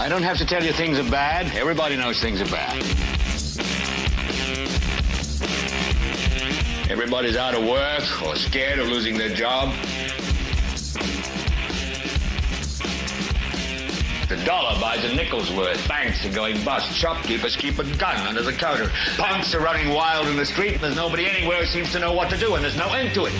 I don't have to tell you things are bad. Everybody knows things are bad. Everybody's out of work or scared of losing their job. The dollar buys a nickel's worth. Banks are going bust. Shopkeepers keep a gun under the counter. Punks are running wild in the street. There's nobody anywhere who seems to know what to do, and there's no end to it.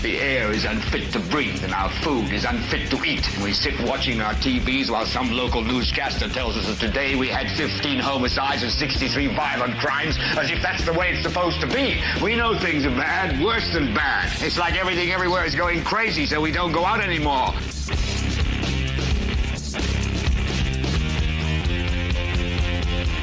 The air is unfit to breathe, and our food is unfit to eat. And we sit watching our TVs while some local newscaster tells us that today we had 15 homicides and 63 violent crimes, as if that's the way it's supposed to be. We know things are bad, worse than bad. It's like everything everywhere is going crazy, so we don't go out anymore.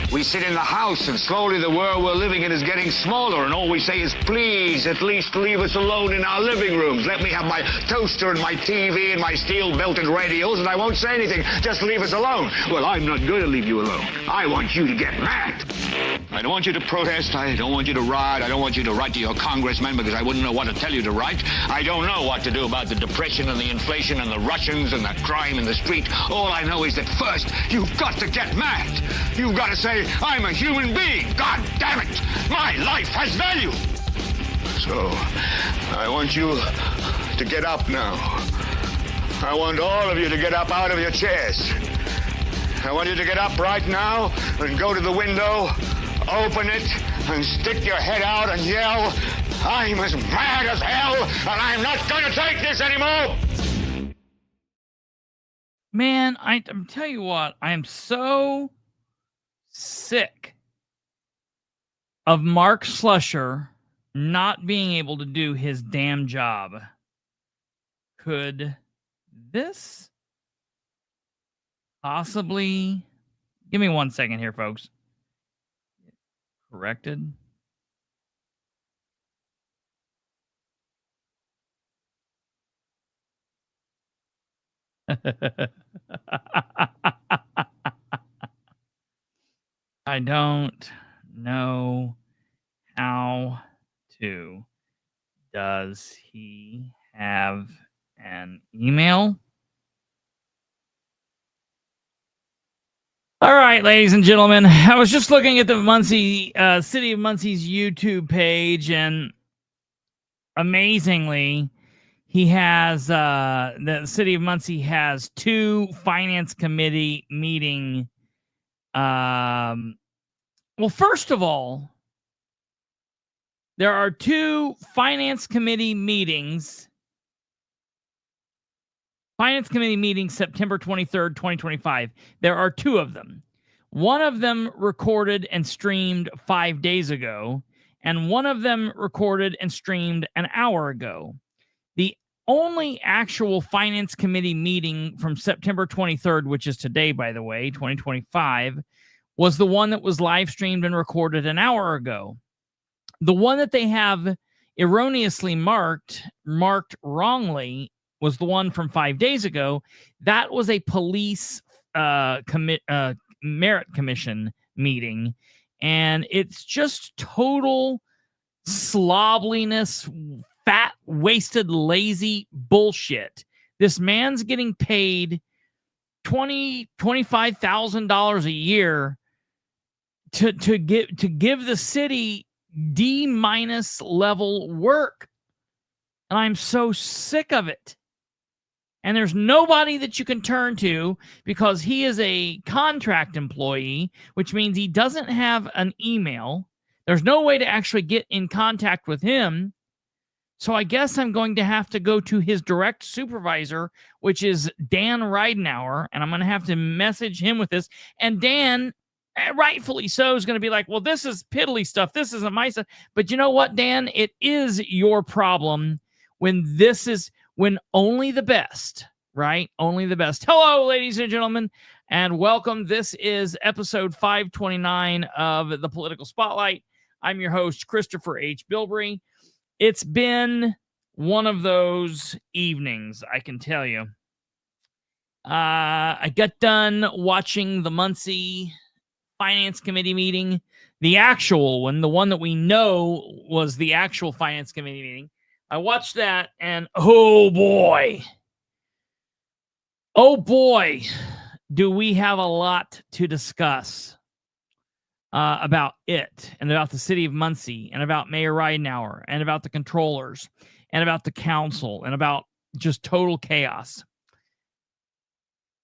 We sit in the house, and slowly the world we're living in is getting smaller, and all we say is, please, at least leave us alone in our living rooms. Let me have my toaster and my TV and my steel-belted radios, and I won't say anything. Just leave us alone. Well, I'm not going to leave you alone. I want you to get mad. I don't want you to protest. I don't want you to riot. I don't want you to write to your congressman because I wouldn't know what to tell you to write. I don't know what to do about the depression and the inflation and the Russians and the crime in the street. All I know is that first, you've got to get mad. You've got to say, I'm a human being. God damn it. My life has value. So, I want you to get up now. I want all of you to get up out of your chairs. I want you to get up right now and go to the window, open it, and stick your head out and yell, I'm as mad as hell, and I'm not going to take this anymore. Man, I'm tell you what, I am so sick of Mark Slusher not being able to do his damn job. Could this possibly... Give me 1 second here, folks. Corrected. I don't know how to. Does he have an email? All right, ladies and gentlemen, I was just looking at the Muncie, City of Muncie's YouTube page, and amazingly, he has, the City of Muncie has 2 finance committee meeting. Well, first of all, there are 2 finance committee meetings. Finance committee meeting September 23rd, 2025. There are 2 of them. One of them recorded and streamed 5 days ago, and one of them recorded and streamed an hour ago. The only actual finance committee meeting from September 23rd, which is today, by the way, 2025, was the one that was live streamed and recorded an hour ago. The one that they have erroneously marked wrongly, was the one from 5 days ago. That was a police merit commission meeting, and it's just total slobliness, fat, wasted, lazy bullshit. This man's getting paid $25,000 a year to give the city D- level work, and I'm so sick of it. And there's nobody that you can turn to because he is a contract employee, which means he doesn't have an email. There's no way to actually get in contact with him. So I guess I'm going to have to go to his direct supervisor, which is Dan Ridenauer, and I'm going to have to message him with this. And Dan, rightfully so, is going to be like, well, this is piddly stuff. This isn't my stuff. But you know what, Dan? It is your problem when only the best, right? Only the best. Hello, ladies and gentlemen, and welcome. This is episode 529 of the Political Spotlight. I'm your host, Kristopher H. Bilbrey. It's been one of those evenings, I can tell you. I got done watching the Muncie Finance Committee meeting, the actual one, the one that we know was the actual Finance Committee meeting. I watched that, and oh boy, do we have a lot to discuss about it, and about the city of Muncie, and about Mayor Ridenhour, and about the controllers, and about the council, and about just total chaos.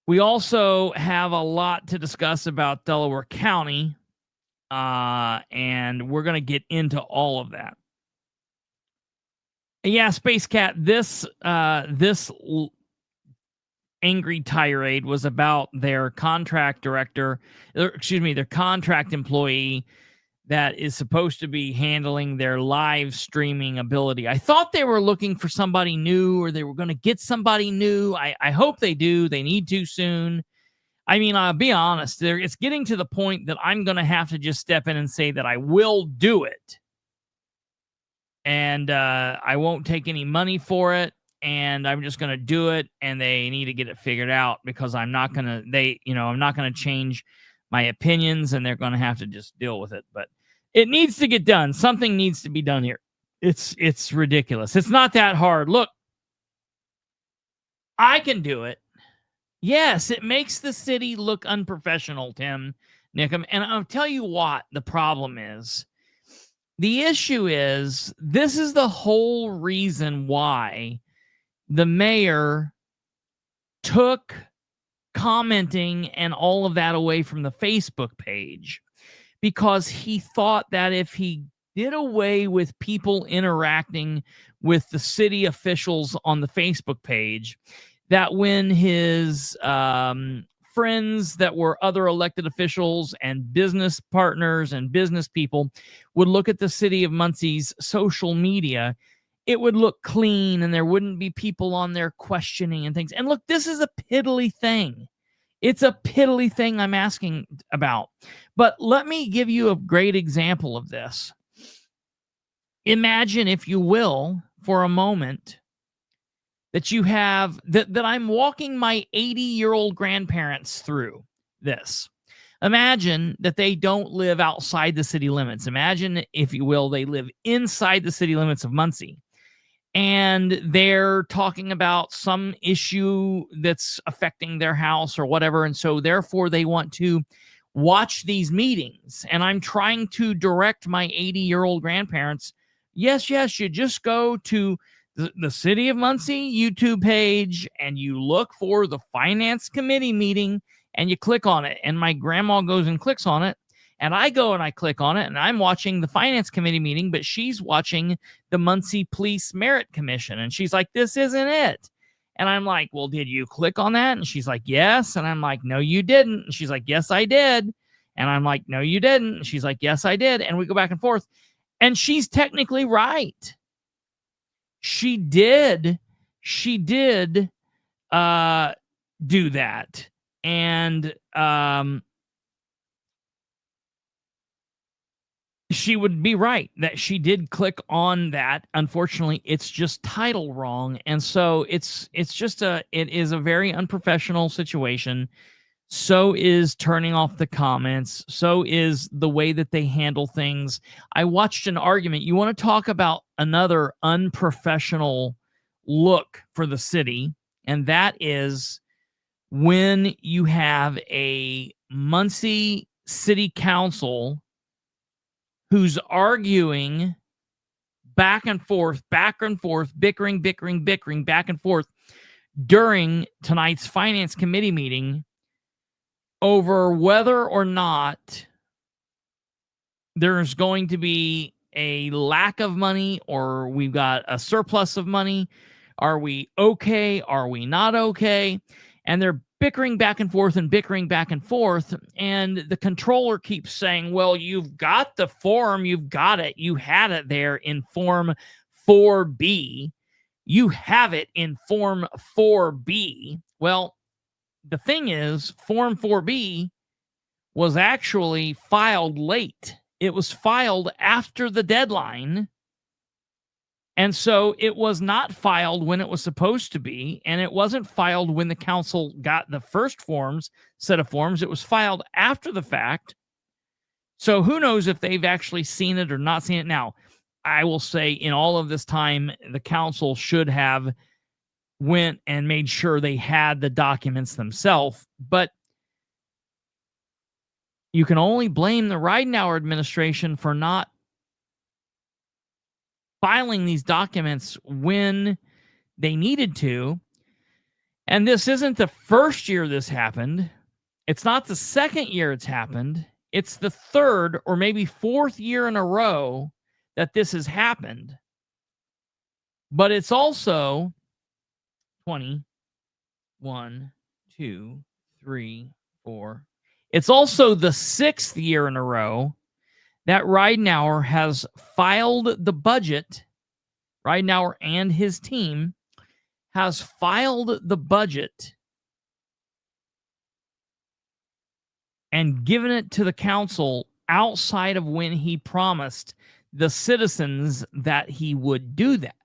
We also have a lot to discuss about Delaware County, and we're going to get into all of that. Yeah, Space Cat, this angry tirade was about their contract director, their contract employee that is supposed to be handling their live streaming ability. I thought they were looking for somebody new, or they were going to get somebody new. I hope they do. They need to soon. I mean, I'll be honest, it's getting to the point that I'm going to have to just step in and say that I will do it. And I won't take any money for it. And I'm just going to do it. And they need to get it figured out, because I'm not going to change my opinions, and they're going to have to just deal with it. But it needs to get done. Something needs to be done here. It's ridiculous. It's not that hard. Look, I can do it. Yes, it makes the city look unprofessional, Tim Nickum. And I'll tell you what the problem is. The issue is, this is the whole reason why the mayor took commenting and all of that away from the Facebook page, because he thought that if he did away with people interacting with the city officials on the Facebook page, that when his friends that were other elected officials and business partners and business people would look at the city of Muncie's social media, it would look clean, and there wouldn't be people on there questioning and things. And look, this is a piddly thing. It's a piddly thing I'm asking about. But let me give you a great example of this. Imagine, if you will, for a moment, that you have that I'm walking my 80-year-old grandparents through this. Imagine that they don't live outside the city limits. Imagine, if you will, they live inside the city limits of Muncie, and they're talking about some issue that's affecting their house or whatever, and so therefore they want to watch these meetings. And I'm trying to direct my 80-year-old grandparents, yes, you just go to the City of Muncie YouTube page, and you look for the Finance Committee meeting, and you click on it. And my grandma goes and clicks on it, and I go and I click on it, and I'm watching the Finance Committee meeting, but she's watching the Muncie Police Merit Commission, and she's like, this isn't it. And I'm like, well, did you click on that? And she's like, yes. And I'm like, no, you didn't. And she's like, yes, I did. And I'm like, no, you didn't. And she's like, yes, I did. And we go back and forth, and she's technically right. She did do that. And she would be right that she did click on that. Unfortunately, it's just title wrong. And so it is a very unprofessional situation. So is turning off the comments. So is the way that they handle things. I watched an argument. You want to talk about another unprofessional look for the city, and that is when you have a Muncie City Council who's arguing back and forth, bickering, back and forth during tonight's Finance Committee meeting over whether or not there's going to be a lack of money, or we've got a surplus of money. Are we okay? Are we not okay? And they're bickering back and forth. And the controller keeps saying, well, you've got the form. You've got it. You had it there in Form 4B. You have it in Form 4B. Well, the thing is, Form 4B was actually filed late. It was filed after the deadline. And so it was not filed when it was supposed to be. And it wasn't filed when the council got the first set of forms. It was filed after the fact. So who knows if they've actually seen it or not seen it. Now, I will say in all of this time, the council should have went and made sure they had the documents themselves. But you can only blame the Ridenhour administration for not filing these documents when they needed to. And this isn't the first year this happened. It's not the second year it's happened. It's the third or maybe fourth year in a row that this has happened. But it's also 1, 2, 3, 4. It's also the sixth year in a row that Ridenhour has filed the budget. Ridenhour and his team has filed the budget and given it to the council outside of when he promised the citizens that he would do that.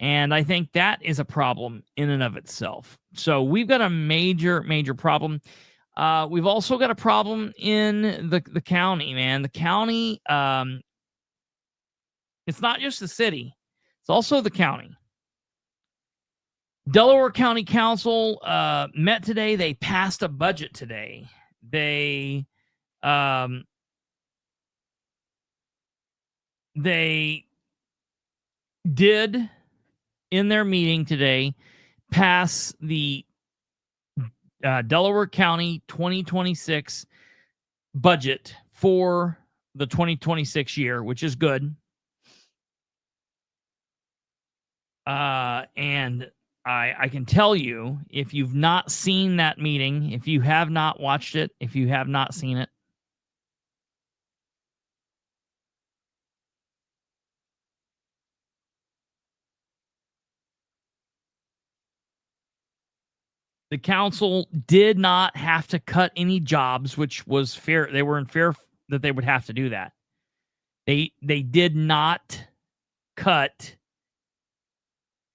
And I think that is a problem in and of itself. So we've got a major, major problem. We've also got a problem in the county, man. The county, it's not just the city. It's also the county. Delaware County Council met today. They passed a budget today. They did, in their meeting today, pass the Delaware County 2026 budget for the 2026 year, which is good. And I can tell you, if you've not seen that meeting, if you have not watched it, if you have not seen it, the council did not have to cut any jobs, which was fair. They were in fear that they would have to do that. They did not cut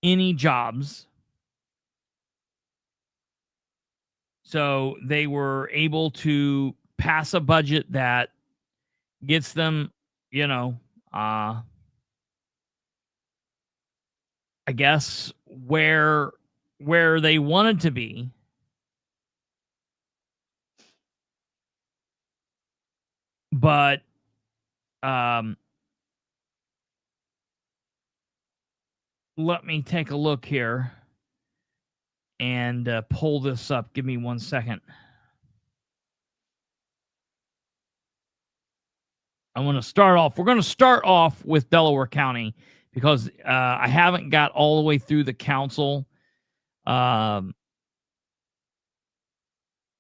any jobs. So they were able to pass a budget that gets them, I guess where they wanted to be. But let me take a look here and pull this up. Give me 1 second. We're going to start off with Delaware County because I haven't got all the way through the council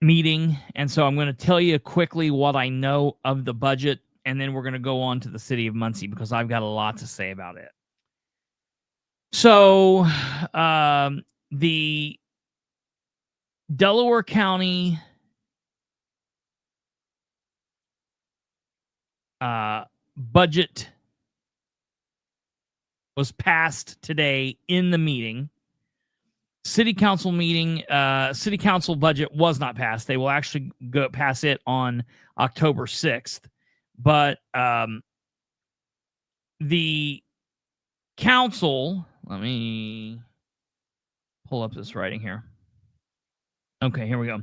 meeting. And so I'm going to tell you quickly what I know of the budget, and then we're going to go on to the city of Muncie because I've got a lot to say about it. So the Delaware County budget was passed today in the meeting. City council budget was not passed. They will actually go pass it on October 6th. But the council, let me pull up this writing here. Okay, here we go.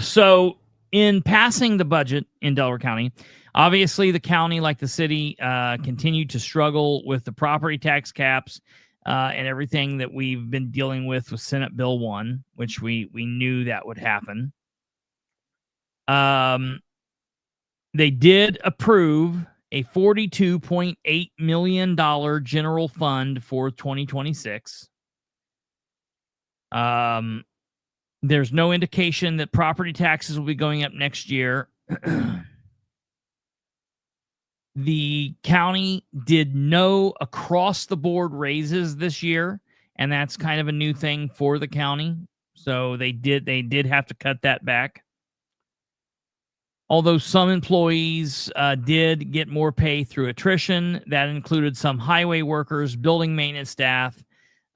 So in passing the budget in Delaware County, obviously the county, like the city, continued to struggle with the property tax caps and everything that we've been dealing with Senate Bill 1, which we knew that would happen. They did approve a $42.8 million general fund for 2026. There's no indication that property taxes will be going up next year. The county did no across-the-board raises this year, and that's kind of a new thing for the county. So they did have to cut that back. Although some employees did get more pay through attrition, that included some highway workers, building maintenance staff,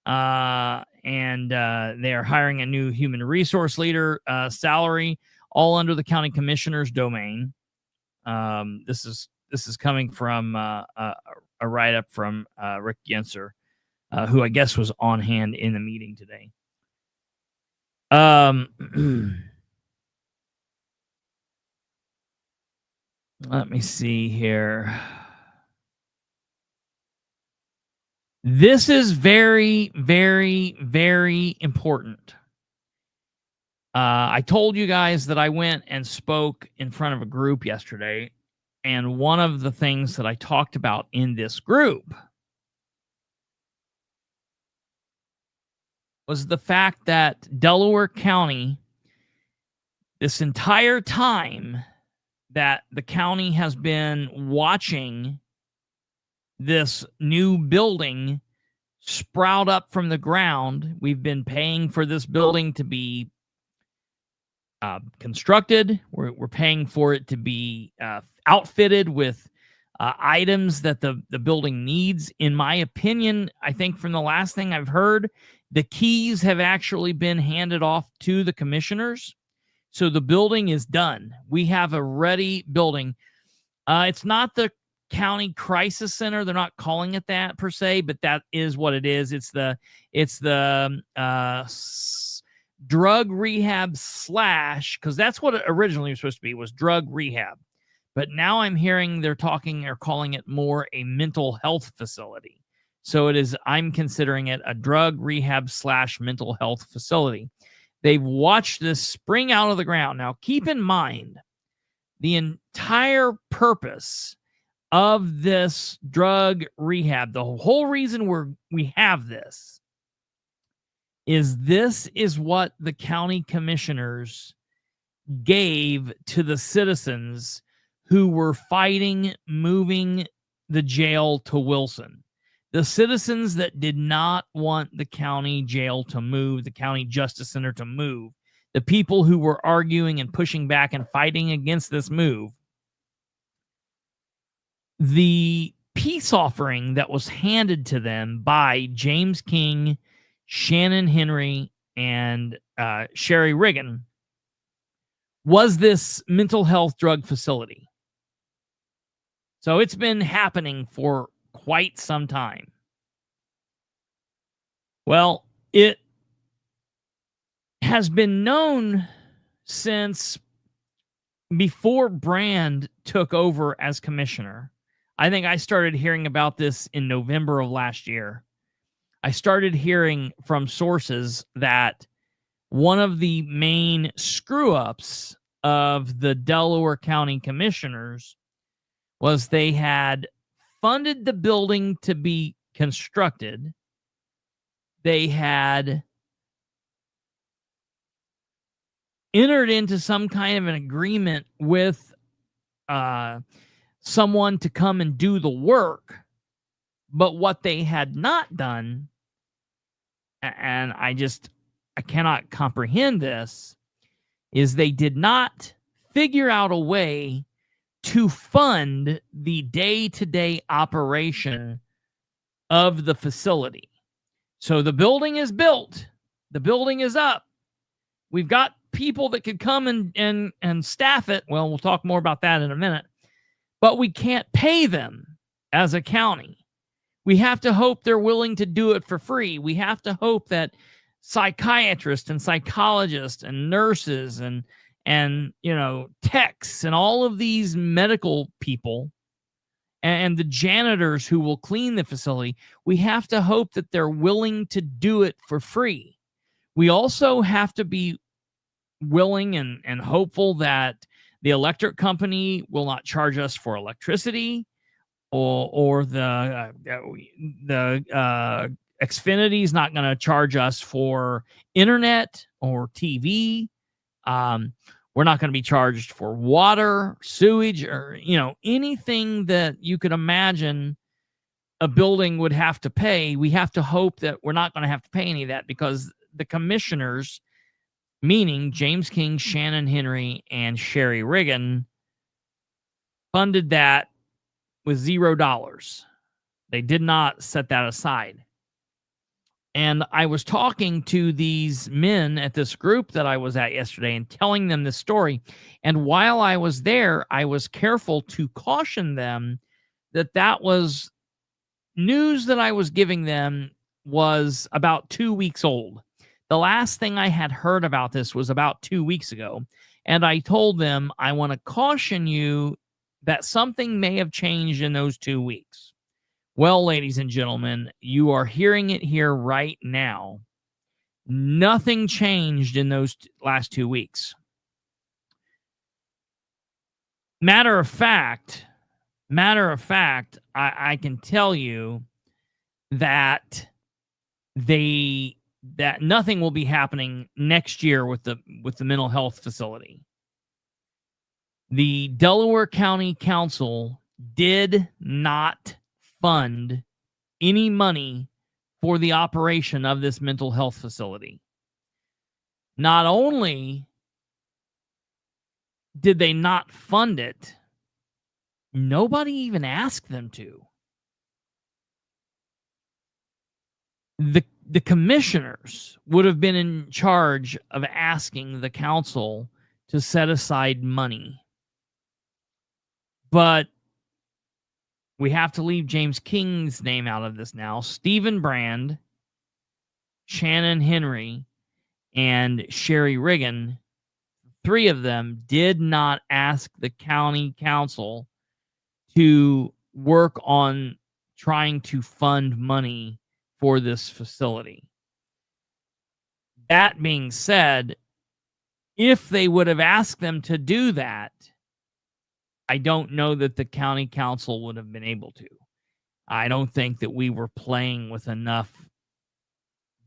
and they are hiring a new human resource leader salary, all under the county commissioner's domain. This this is coming from a write-up from Rick Yenser, who I guess was on hand in the meeting today. Let me see here. This is very, very, very important. I told you guys that I went and spoke in front of a group yesterday, and one of the things that I talked about in this group was the fact that Delaware County, this entire time that the county has been watching this new building sprout up from the ground, we've been paying for this building to be constructed. We're paying for it to be outfitted with items that the building needs. In my opinion, I think from the last thing I've heard, the keys have actually been handed off to the commissioners. So the building is done. We have a ready building. It's not the county crisis center. They're not calling it that per se, but that is what it is. It's the drug rehab / because that's what it originally was supposed to be, was drug rehab. But now I'm hearing they're talking or calling it more a mental health facility. So it is, I'm considering it a drug rehab / mental health facility. They've watched this spring out of the ground. Now, keep in mind, the entire purpose of this drug rehab, the whole reason we have this is what the county commissioners gave to the citizens who were fighting moving the jail to Wilson. The citizens that did not want the county jail to move, the county justice center to move, the people who were arguing and pushing back and fighting against this move, the peace offering that was handed to them by James King, Shannon Henry, and Sherry Riggin was this mental health drug facility. So it's been happening for quite some time. Well, it has been known since before Brand took over as commissioner. I think I started hearing about this in November of last year. I started hearing from sources that one of the main screw-ups of the Delaware County commissioners was they had funded the building to be constructed. They had entered into some kind of an agreement with someone to come and do the work. But what they had not done, and I cannot comprehend this, is they did not figure out a way to fund the day-to-day operation of the facility. So the building is built. The building is up. We've got people that could come and staff it. Well, we'll talk more about that in a minute. But we can't pay them as a county. We have to hope they're willing to do it for free. We have to hope that psychiatrists and psychologists and nurses and techs and all of these medical people and the janitors who will clean the facility, we have to hope that they're willing to do it for free. We also have to be willing and hopeful that the electric company will not charge us for electricity, or the Xfinity is not going to charge us for internet or TV. We're not going to be charged for water, sewage, or anything that you could imagine a building would have to pay. We have to hope that we're not going to have to pay any of that, because the commissioners, meaning James King, Shannon Henry, and Sherry Riggin, funded that with $0. They did not set that aside. And I was talking to these men at this group that I was at yesterday and telling them this story. And while I was there, I was careful to caution them that that was news that I was giving them was about 2 weeks old. The last thing I had heard about this was about 2 weeks ago. And I told them, I want to caution you that something may have changed in those 2 weeks. Well, ladies and gentlemen, you are hearing it here right now. Nothing changed in those last 2 weeks. Matter of fact, I can tell you that that nothing will be happening next year with the mental health facility. The Delaware County Council did not fund any money for the operation of this mental health facility. Not only did they not fund it, nobody even asked them to. The commissioners would have been in charge of asking the council to set aside money. But we have to leave James King's name out of this now. Stephen Brand, Shannon Henry, and Sherry Riggin, 3 of them did not ask the county council to work on trying to fund money for this facility. That being said, if they would have asked them to do that, I don't know that the county council would have been able to. I don't think that we were playing with enough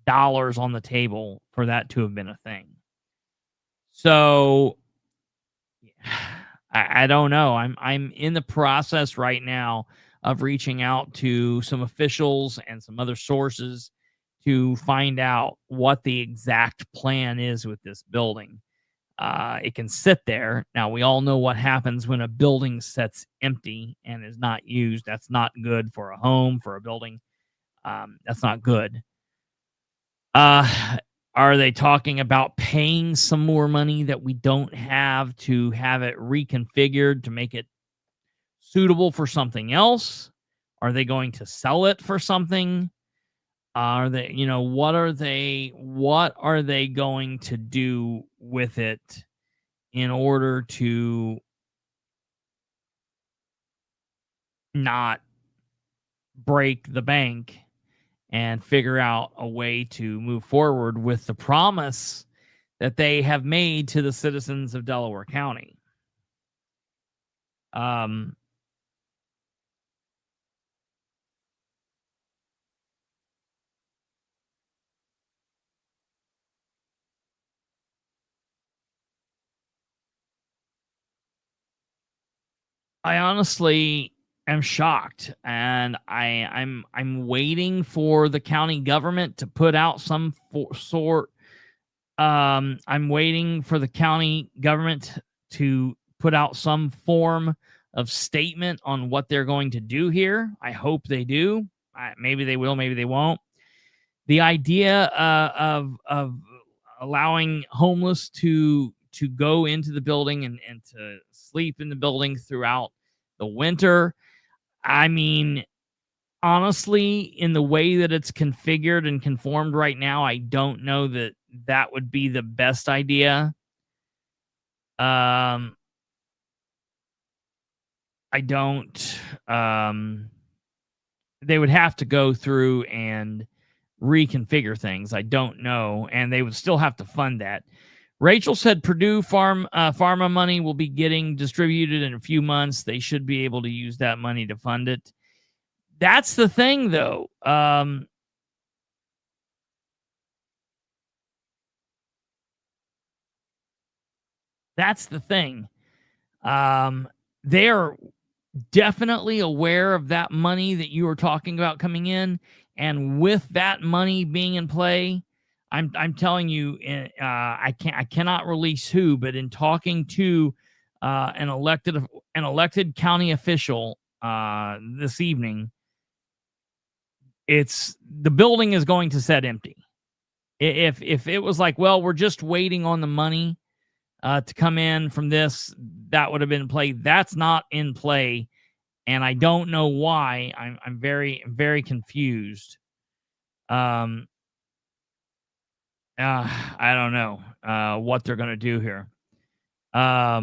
dollars on the table for that to have been a thing. So I don't know. I'm in the process right now of reaching out to some officials and some other sources to find out what the exact plan is with this building. It can sit there. Now, we all know what happens when a building sits empty and is not used. That's not good for a home, for a building. That's not good. Are they talking about paying some more money that we don't have to have it reconfigured to make it suitable for something else? Are they going to sell it for something? Are they, what are they going to do with it in order to not break the bank and figure out a way to move forward with the promise that they have made to the citizens of Delaware County? I honestly am shocked, and I'm waiting for the county government to put out some sort. I'm waiting for the county government to put out some form of statement on what they're going to do here. I hope they do. Maybe they will, maybe they won't. The idea of allowing homeless to go into the building and to sleep in the building throughout the winter. I mean, honestly, in the way that it's configured and conformed right now, I don't know that that would be the best idea. I don't. They would have to go through and reconfigure things. I don't know, and they would still have to fund that. Rachel said Purdue Pharma money will be getting distributed in a few months. They should be able to use that money to fund it. That's the thing, though. That's the thing. They are definitely aware of that money that you were talking about coming in, and with that money being in play, I'm telling you, I cannot release who, but in talking to an elected county official this evening, the building is going to set empty. If it was like, well, we're just waiting on the money to come in from this, that would have been in play. That's not in play, and I don't know why. I'm very confused. I don't know what they're going to do here. Let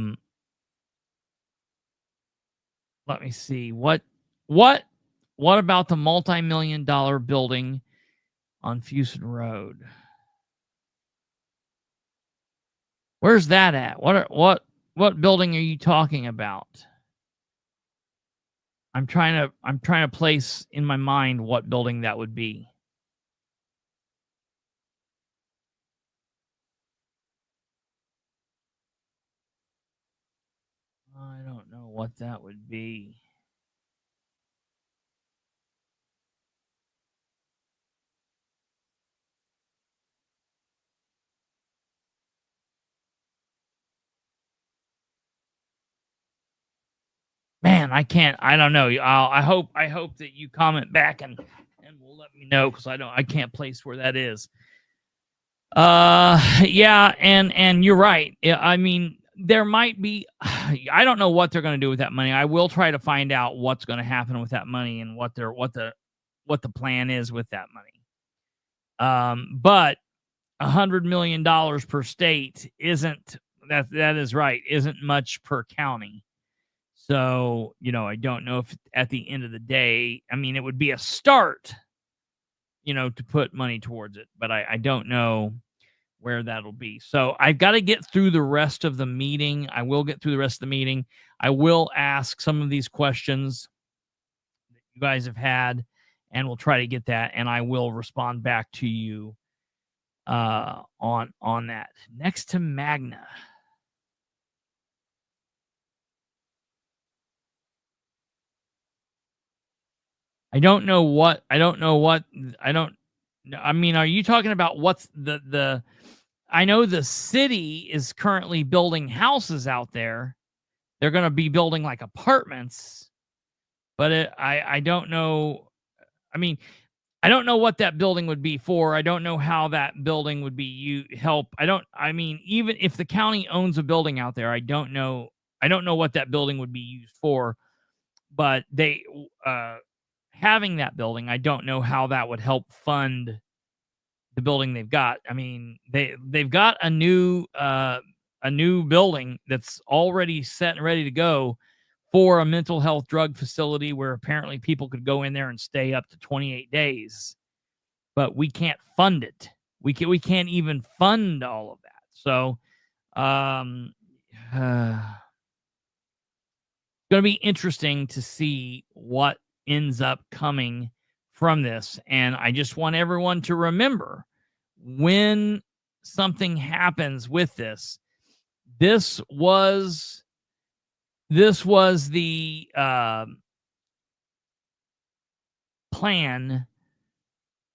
me see. What about the multi-million-dollar building on Fuson Road? Where's that at? What building are you talking about? I'm trying to place in my mind what building that would be. I don't know what that would be. Man, I can't. I don't know. I hope that you comment back and will let me know, because I can't place where that is. Yeah, and you're right. I mean, there might be. I don't know what they're going to do with that money. I will try to find out what's going to happen with that money and what the plan is with that money. But $100 million per state isn't much per county. So, I don't know if at the end of the day, I mean, it would be a start, to put money towards it, but I don't know where that'll be. So I've got to get through the rest of the meeting. I will get through the rest of the meeting. I will ask some of these questions that you guys have had, and we'll try to get that, and I will respond back to you on that. Next to Magna. I mean, are you talking about what's I know the city is currently building houses out there. They're going to be building like apartments, but I don't know. I mean, I don't know what that building would be for. I don't know how that building would be I mean, even if the county owns a building out there, I don't know what that building would be used for, but they, having that building, I don't know how that would help fund the building they've got. I mean, they've got a new building that's already set and ready to go for a mental health drug facility, where apparently people could go in there and stay up to 28 days, but we can't fund it. We can't even fund all of that. So, it's going to be interesting to see what ends up coming from this. And I just want everyone to remember, when something happens with this was the plan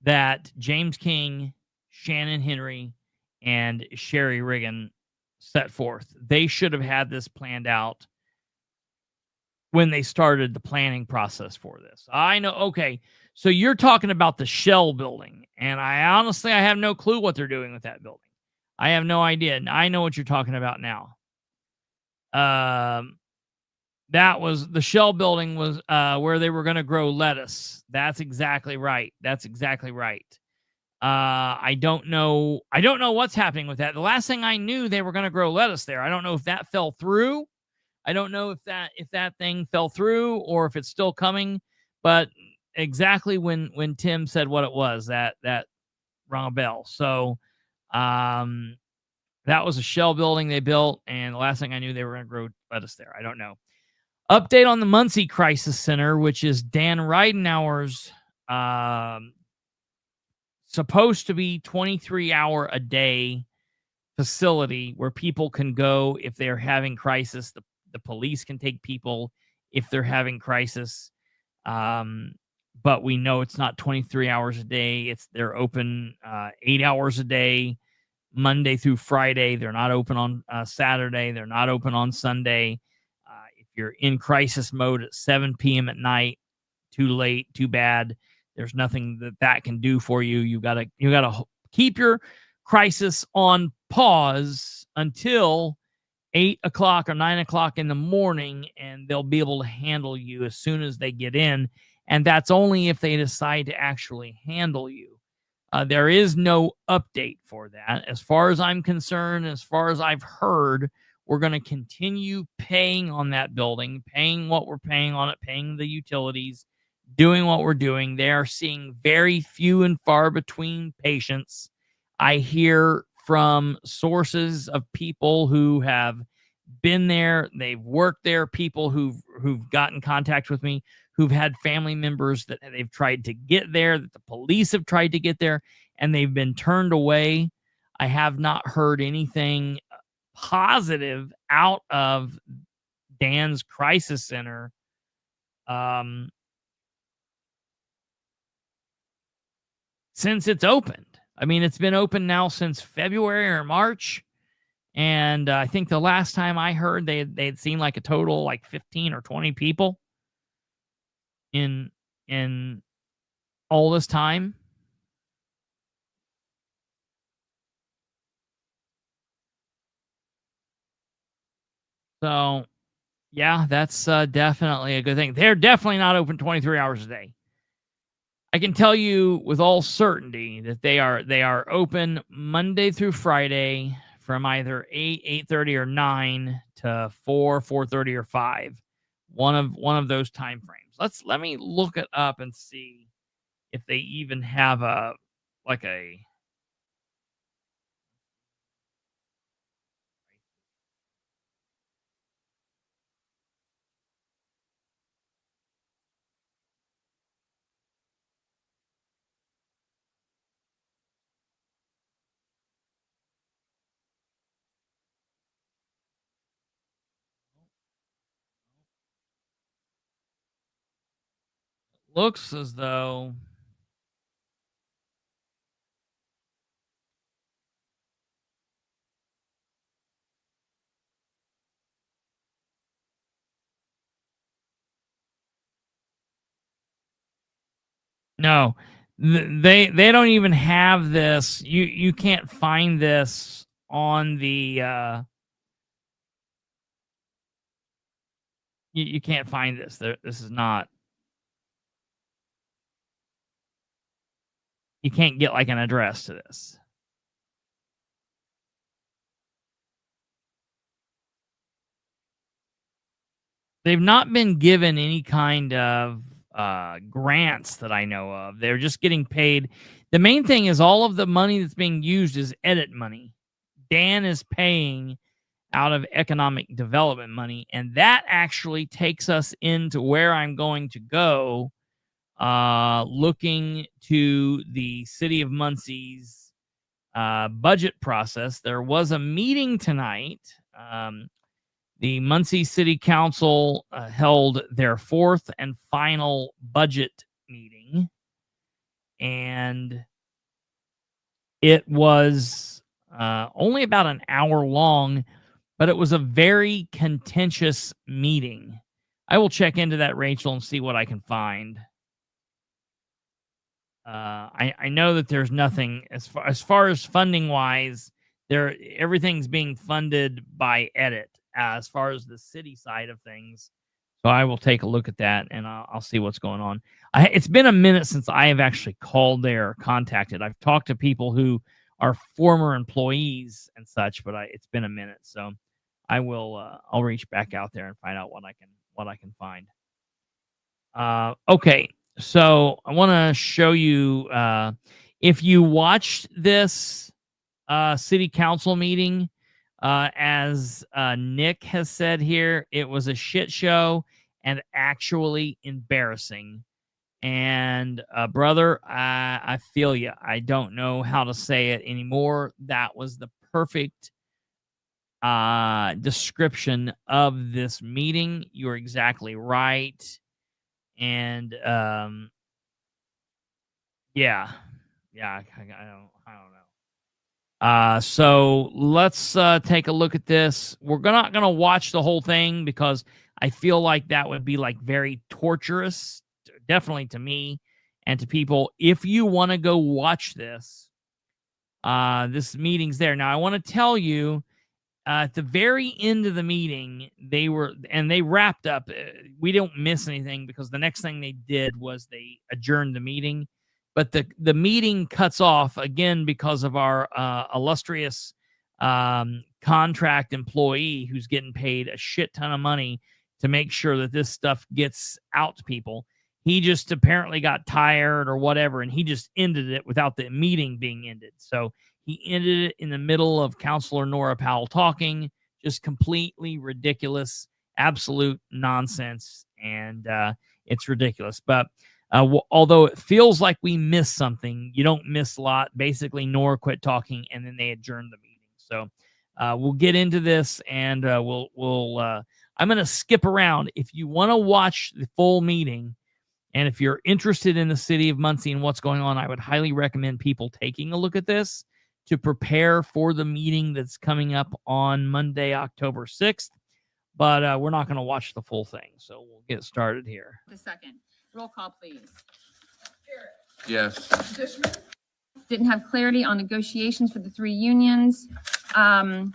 that James King, Shannon Henry, and Sherry Riggin set forth. They should have had this planned out when they started the planning process for this. I know. Okay. So you're talking about the Shell building, and I have no clue what they're doing with that building. I have no idea. I know what you're talking about now. That was the Shell building, was where they were going to grow lettuce. That's exactly right. I don't know what's happening with that. The last thing I knew, they were going to grow lettuce there. I don't know if that fell through. I don't know if that thing fell through or if it's still coming, but exactly when Tim said what it was, that rung a bell. So, that was a Shell building they built, and the last thing I knew, they were going to grow lettuce there. I don't know. Update on the Muncie Crisis Center, which is Dan Ridenauer's supposed to be 23-hour a day facility where people can go if they're having crisis. The police can take people if they're having crisis. But we know it's not 23 hours a day. They're open 8 hours a day, Monday through Friday. They're not open on Saturday. They're not open on Sunday. If you're in crisis mode at 7 p.m. at night, too late, too bad. There's nothing that can do for you. You gotta keep your crisis on pause until 8 o'clock or 9 o'clock in the morning, and they'll be able to handle you as soon as they get in. And that's only if they decide to actually handle you. There is no update for that. As far as I'm concerned, as far as I've heard, we're going to continue paying on that building, paying what we're paying on it, paying the utilities, doing what we're doing. They are seeing very few and far between patients. I hear from sources of people who have been there, they've worked there, people who've got in contact with me, who've had family members that they've tried to get there, that the police have tried to get there, and they've been turned away. I have not heard anything positive out of Dan's Crisis Center. Since it's opened. I mean, it's been open now since February or March. And I think the last time I heard, they'd seen like a total like 15 or 20 people in all this time. So, yeah, that's definitely a good thing. They're definitely not open 23 hours a day. I can tell you with all certainty that they are open Monday through Friday from either 8:30 or 9 to 4:30 or 5. One of those time frames. Let me look it up and see if they even have a looks as though no, they don't even have this. You can't find this on the you can't find this. This is not. You can't get like an address to this. They've not been given any kind of grants that I know of. They're just getting paid. The main thing is all of the money that's being used is edit money. Dan is paying out of economic development money, and that actually takes us into where I'm going to go, looking to the city of Muncie's budget process. There was a meeting tonight. The Muncie City Council held their fourth and final budget meeting, and it was only about an hour long, but it was a very contentious meeting. I will check into that, Rachel, and see what I can find. I know that there's nothing as far as funding wise. Everything's being funded by edit as far as the city side of things. So I will take a look at that, and I'll see what's going on. It's been a minute since I have actually called there or contacted. I've talked to people who are former employees and such, but it's been a minute. So I will I'll reach back out there and find out what I can find. Okay, so I want to show you if you watched this city council meeting. As Nick has said here, it was a shit show and actually embarrassing. And brother, I feel you. I don't know how to say it anymore. That was the perfect description of this meeting. You're exactly right. And yeah, I don't know. So let's take a look at this. We're not gonna watch the whole thing because I feel like that would be like very torturous, definitely to me, and to people, if you want to go watch this, this meeting's there. Now, I want to tell you, at the very end of the meeting, they wrapped up. We don't miss anything because the next thing they did was they adjourned the meeting. But the meeting cuts off again because of our illustrious contract employee who's getting paid a shit ton of money to make sure that this stuff gets out to people. He just apparently got tired or whatever, and he just ended it without the meeting being ended. So he ended it in the middle of Counselor Nora Powell talking, just completely ridiculous, absolute nonsense, and it's ridiculous. But although it feels like we missed something, you don't miss a lot. Basically, Nora quit talking, and then they adjourned the meeting. So we'll get into this, and I'm going to skip around. If you want to watch the full meeting, and if you're interested in the city of Muncie and what's going on, I would highly recommend people taking a look at this to prepare for the meeting that's coming up on Monday, October 6th. But we're not going to watch the full thing, so we'll get started here. The second. Roll call, please. Yes. Didn't have clarity on negotiations for the 3 unions.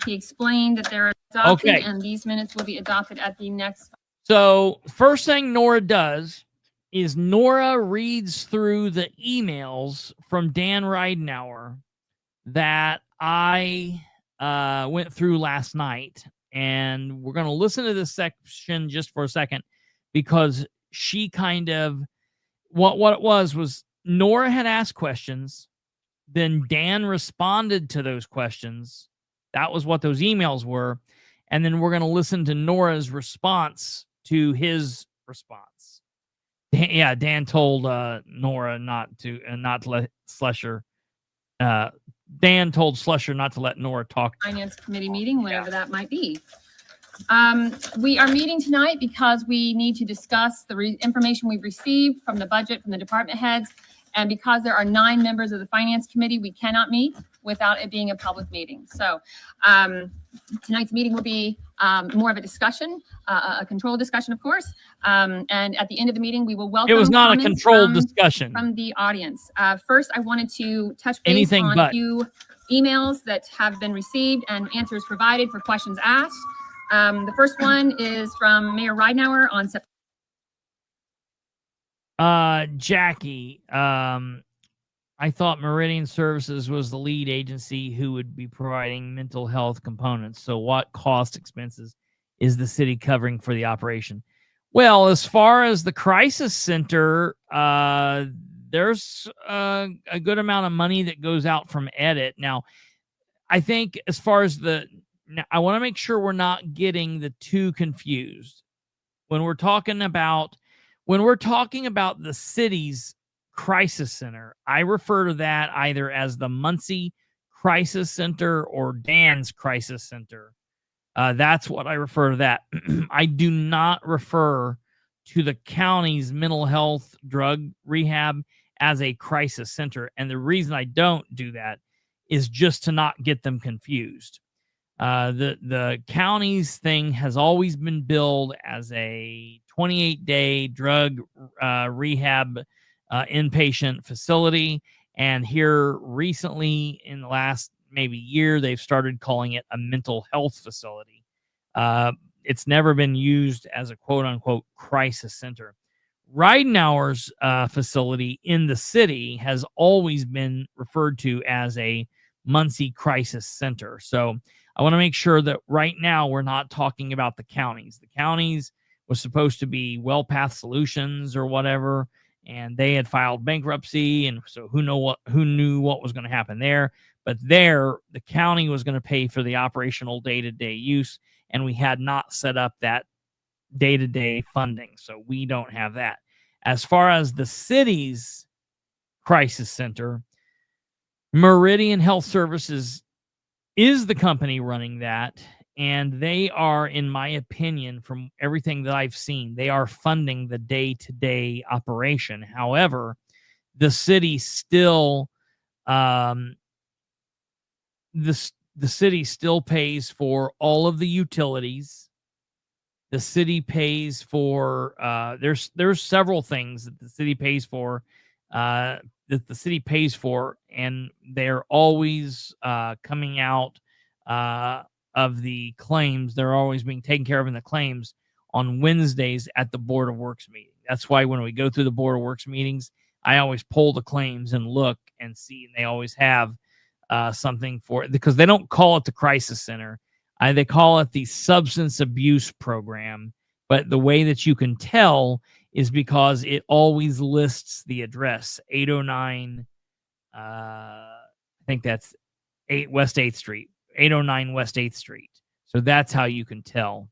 He explained that they're adopted, Okay. and these minutes will be adopted at the next. So first thing Nora does is Nora reads through the emails from Dan Ridenour that I went through last night. And we're going to listen to this section just for a second, because she kind of, what it was Nora had asked questions. Then Dan responded to those questions. That was what those emails were. And then we're going to listen to Nora's response to his response. Dan told Nora not to let Slusher. Dan told Slusher not to let Nora talk. Finance committee meeting, whatever that might be. We are meeting tonight because we need to discuss the information we've received from the budget from the department heads. And because there are 9 members of the finance committee, we cannot meet without it being a public meeting. So tonight's meeting will be more of a discussion, a controlled discussion, of course. And at the end of the meeting, we will welcome. It was not a controlled discussion from the audience. First, I wanted to touch base Anything on but. a few emails that have been received and answers provided for questions asked. The first one is from Mayor Ridenour on September. Jackie, I thought Meridian Services was the lead agency who would be providing mental health components. So what cost expenses is the city covering for the operation? Well, as far as the crisis center, there's a good amount of money that goes out from Edit. Now, I think as far as I want to make sure we're not getting the two confused. When we're talking about the city's crisis center, I refer to that either as the Muncie Crisis Center or Dan's Crisis Center. That's what I refer to that. I do not refer to the county's mental health drug rehab as a crisis center. And the reason I don't do that is just to not get them confused. The county's thing has always been billed as a 28-day drug rehab inpatient facility. And here recently, in the last maybe year, they've started calling it a mental health facility. It's never been used as a quote-unquote crisis center. Ridenour's facility in the city has always been referred to as a Muncie Crisis Center. So I want to make sure that right now we're not talking about the counties. The counties was supposed to be WellPath Solutions or whatever, and they had filed bankruptcy, and so who knew what was going to happen there. But there, the county was going to pay for the operational day-to-day use, and we had not set up that day-to-day funding, so we don't have that. As far as the city's crisis center, Meridian Health Services is the company running that, and they are, in my opinion, from everything that I've seen, they are funding the day-to-day operation. However, the city still, the city still pays for all of the utilities. The city pays for there's several things that the city pays for that the city pays for, and they're always coming out of the claims. They're always being taken care of in the claims on Wednesdays at the Board of Works meeting. That's why when we go through the Board of Works meetings, I always pull the claims and look and see, and they always have something for it, because they don't call it the crisis center. They call it the substance abuse program. But the way that you can tell is because it always lists the address, 809, I think that's West 8th Street, 809 West 8th Street. So that's how you can tell.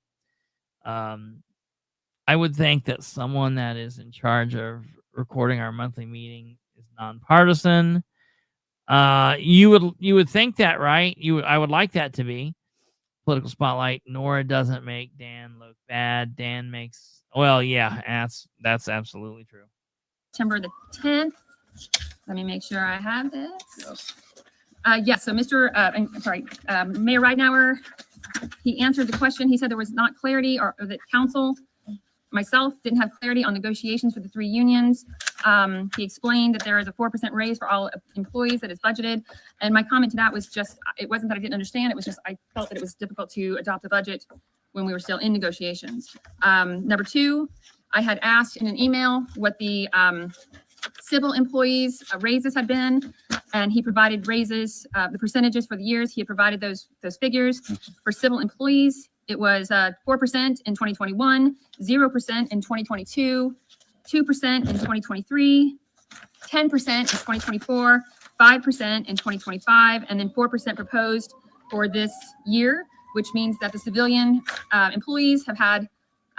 I would think that someone that is in charge of recording our monthly meeting is nonpartisan. You would think that, right? I would like that to be. Political spotlight. Nora doesn't make Dan look bad. Dan makes, well, yeah, that's absolutely true. September the 10th. Let me make sure I have this. Yes. So Mayor Ridenhour, he answered the question. He said there was not clarity, or that council, myself, didn't have clarity on negotiations for the 3 unions. He explained that there is a 4% raise for all employees that is budgeted. And my comment to that was just, it wasn't that I didn't understand. It was just, I felt that it was difficult to adopt a budget when we were still in negotiations. Number 2, I had asked in an email what the civil employees raises had been, and he provided raises, the percentages for the years. He had provided those figures. For civil employees, it was 4% in 2021, 0% in 2022, 2% in 2023, 10% in 2024, 5% in 2025, and then 4% proposed for this year, which means that the civilian employees have had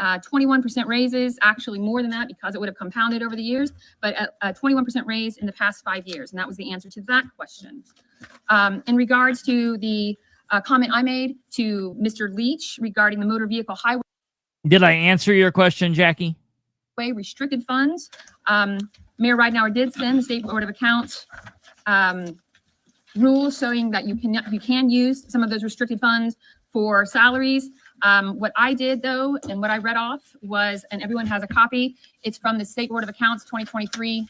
21% raises, actually more than that because it would have compounded over the years, but a 21% raise in the past 5 years. And that was the answer to that question. In regards to the comment I made to Mr. Leach regarding the motor vehicle highway. Did I answer your question, Jackie? Restricted funds. Mayor Ridenhour did send the State Board of Accounts rules showing that you can use some of those restricted funds for salaries. What I did, though, and what I read off was, and everyone has a copy, it's from the State Board of Accounts 2023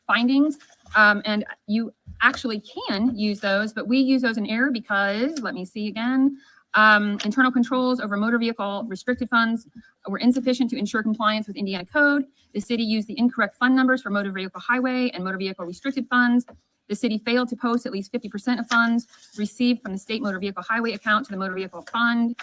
findings. And you actually can use those, but we use those in error because, let me see again, internal controls over motor vehicle restricted funds were insufficient to ensure compliance with Indiana code. The city used the incorrect fund numbers for motor vehicle highway and motor vehicle restricted funds. The city failed to post at least 50% of funds received from the state motor vehicle highway account to the motor vehicle fund.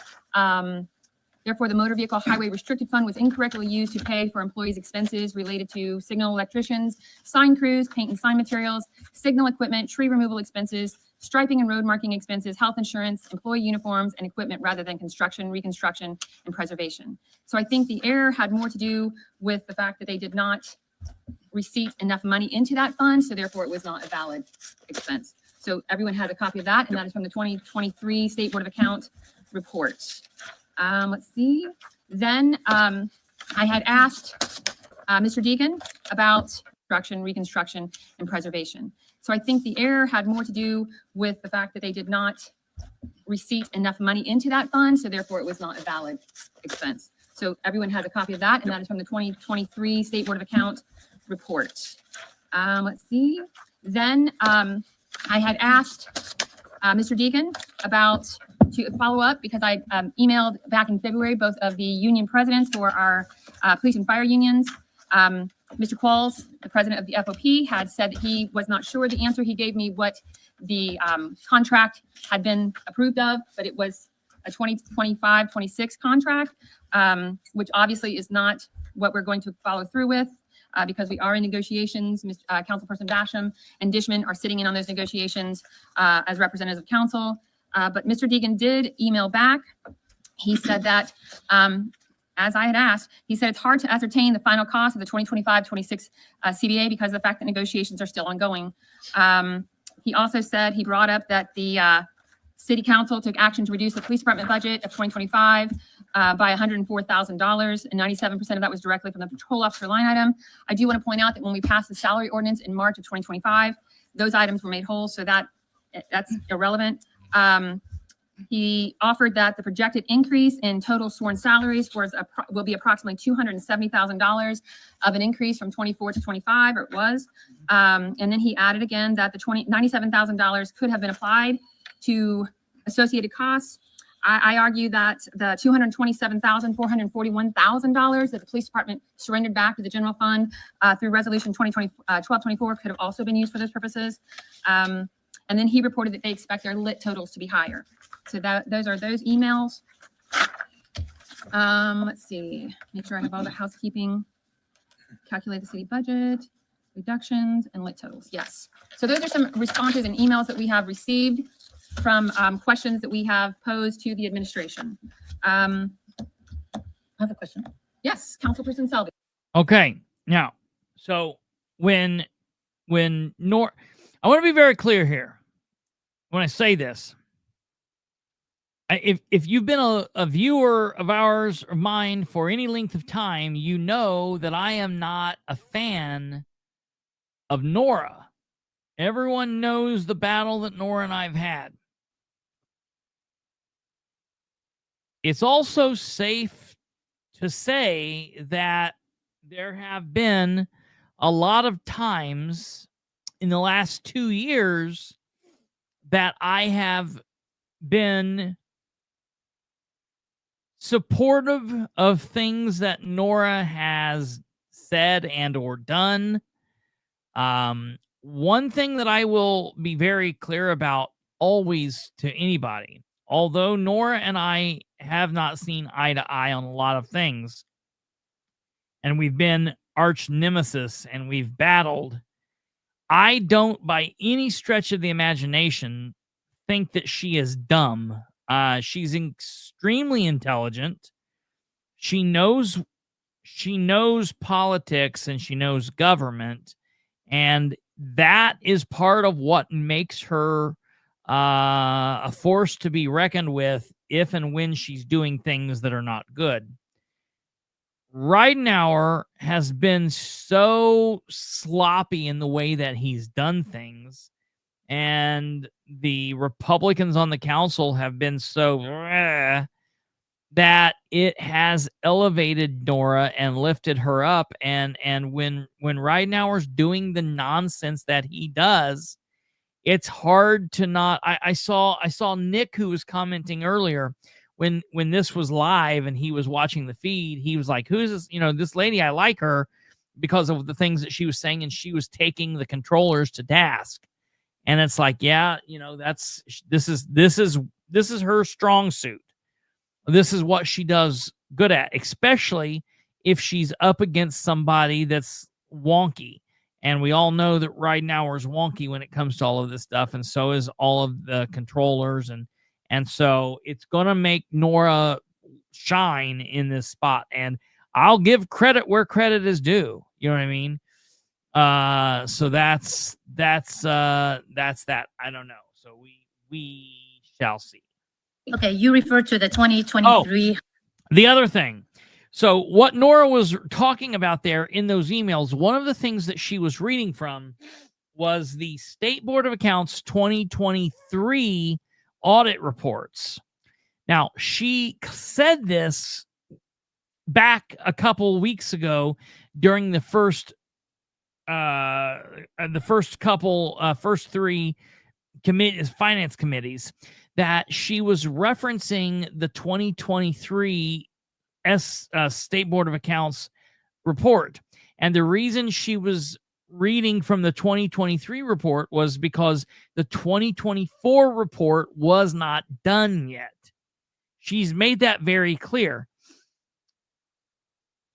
Therefore, the motor vehicle highway restricted fund was incorrectly used to pay for employees' expenses related to signal electricians, sign crews, paint and sign materials, signal equipment, tree removal expenses, striping and road marking expenses, health insurance, employee uniforms, and equipment rather than construction, reconstruction, and preservation. So I think the error had more to do with the fact that they did not receipt enough money into that fund, so therefore it was not a valid expense. So everyone had a copy of that, and that is from the 2023 State Board of Accounts report. Let's see. Then I had asked Mr. Deegan about construction, reconstruction, and preservation. So I think the error had more to do with the fact that they did not receipt enough money into that fund, so therefore it was not a valid expense. So everyone had a copy of that, and that is from the 2023 State Board of Accounts report. Let's see. Then I had asked Mr. Deegan to follow up because I emailed back in February both of the union presidents for our police and fire unions. Mr. Qualls, the president of the FOP, had said that he was not sure the answer. He gave me what the contract had been approved of, but it was a 2025-26 contract, which obviously is not what we're going to follow through with because we are in negotiations. Councilperson Basham and Dishman are sitting in on those negotiations as representatives of council. But Mr. Deegan did email back. He said that, as I had asked, he said it's hard to ascertain the final cost of the 2025-26 CBA because of the fact that negotiations are still ongoing. He also said, he brought up that the city council took action to reduce the police department budget of 2025 by $104,000, and 97% of that was directly from the patrol officer line item. I do want to point out that when we passed the salary ordinance in March of 2025, those items were made whole, so that's irrelevant. He offered that the projected increase in total sworn salaries will be approximately $270,000 of an increase from 24 to 25, or it was. And then he added again that the $97,000 could have been applied to associated costs. I argue that the $227,441,000 that the police department surrendered back to the general fund through resolution 1224 could have also been used for those purposes. And then he reported that they expect their lit totals to be higher. So those are those emails. Let's see, make sure I have all the housekeeping. Calculate the city budget, reductions, and lit totals. Yes. So those are some responses and emails that we have received from questions that we have posed to the administration. I have a question. Yes, Councilperson Selby. Okay. Now, so when Nora, I want to be very clear here when I say this. If you've been a viewer of ours or mine for any length of time, you know that I am not a fan of Nora. Everyone knows the battle that Nora and I have had. It's also safe to say that there have been a lot of times in the last 2 years that I have been supportive of things that Nora has said and or done. One thing that I will be very clear about always to anybody, although Nora and I have not seen eye to eye on a lot of things, and we've been arch nemesis and we've battled, I don't by any stretch of the imagination think that she is dumb. She's extremely intelligent. She knows politics and she knows government, and that is part of what makes her a force to be reckoned with if and when she's doing things that are not good. Ridenour has been so sloppy in the way that he's done things, and the Republicans on the council have been so that it has elevated Nora and lifted her up. And when Ridenour's doing the nonsense that he does, it's hard to not. I saw Nick, who was commenting earlier when this was live and he was watching the feed. He was like, "Who's this? This lady, I like her because of the things that she was saying, and she was taking the controllers to task." And it's like, yeah, this is her strong suit. This is what she does good at, especially if she's up against somebody that's wonky. And we all know that Ridenour is wonky when it comes to all of this stuff, and so is all of the controllers, and so it's going to make Nora shine in this spot. And I'll give credit where credit is due. You know what I mean? So that's that. I don't know. So we shall see. Okay, you refer to the 2023. The other thing. So what Nora was talking about there in those emails, one of the things that she was reading from was the State Board of Accounts 2023 audit reports. Now, she said this back a couple weeks ago during the first three committees, finance committees, that she was referencing the 2023 State Board of Accounts report. And the reason she was reading from the 2023 report was because the 2024 report was not done yet. She's made that very clear.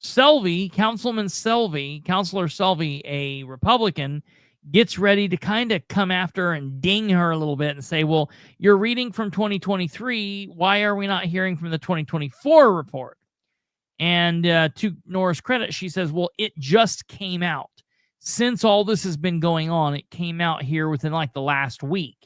Councilor Selby, a Republican, gets ready to kind of come after and ding her a little bit and say, well, you're reading from 2023. Why are we not hearing from the 2024 report? And to Nora's credit, she says, well, it just came out. Since all this has been going on, it came out here within like the last week.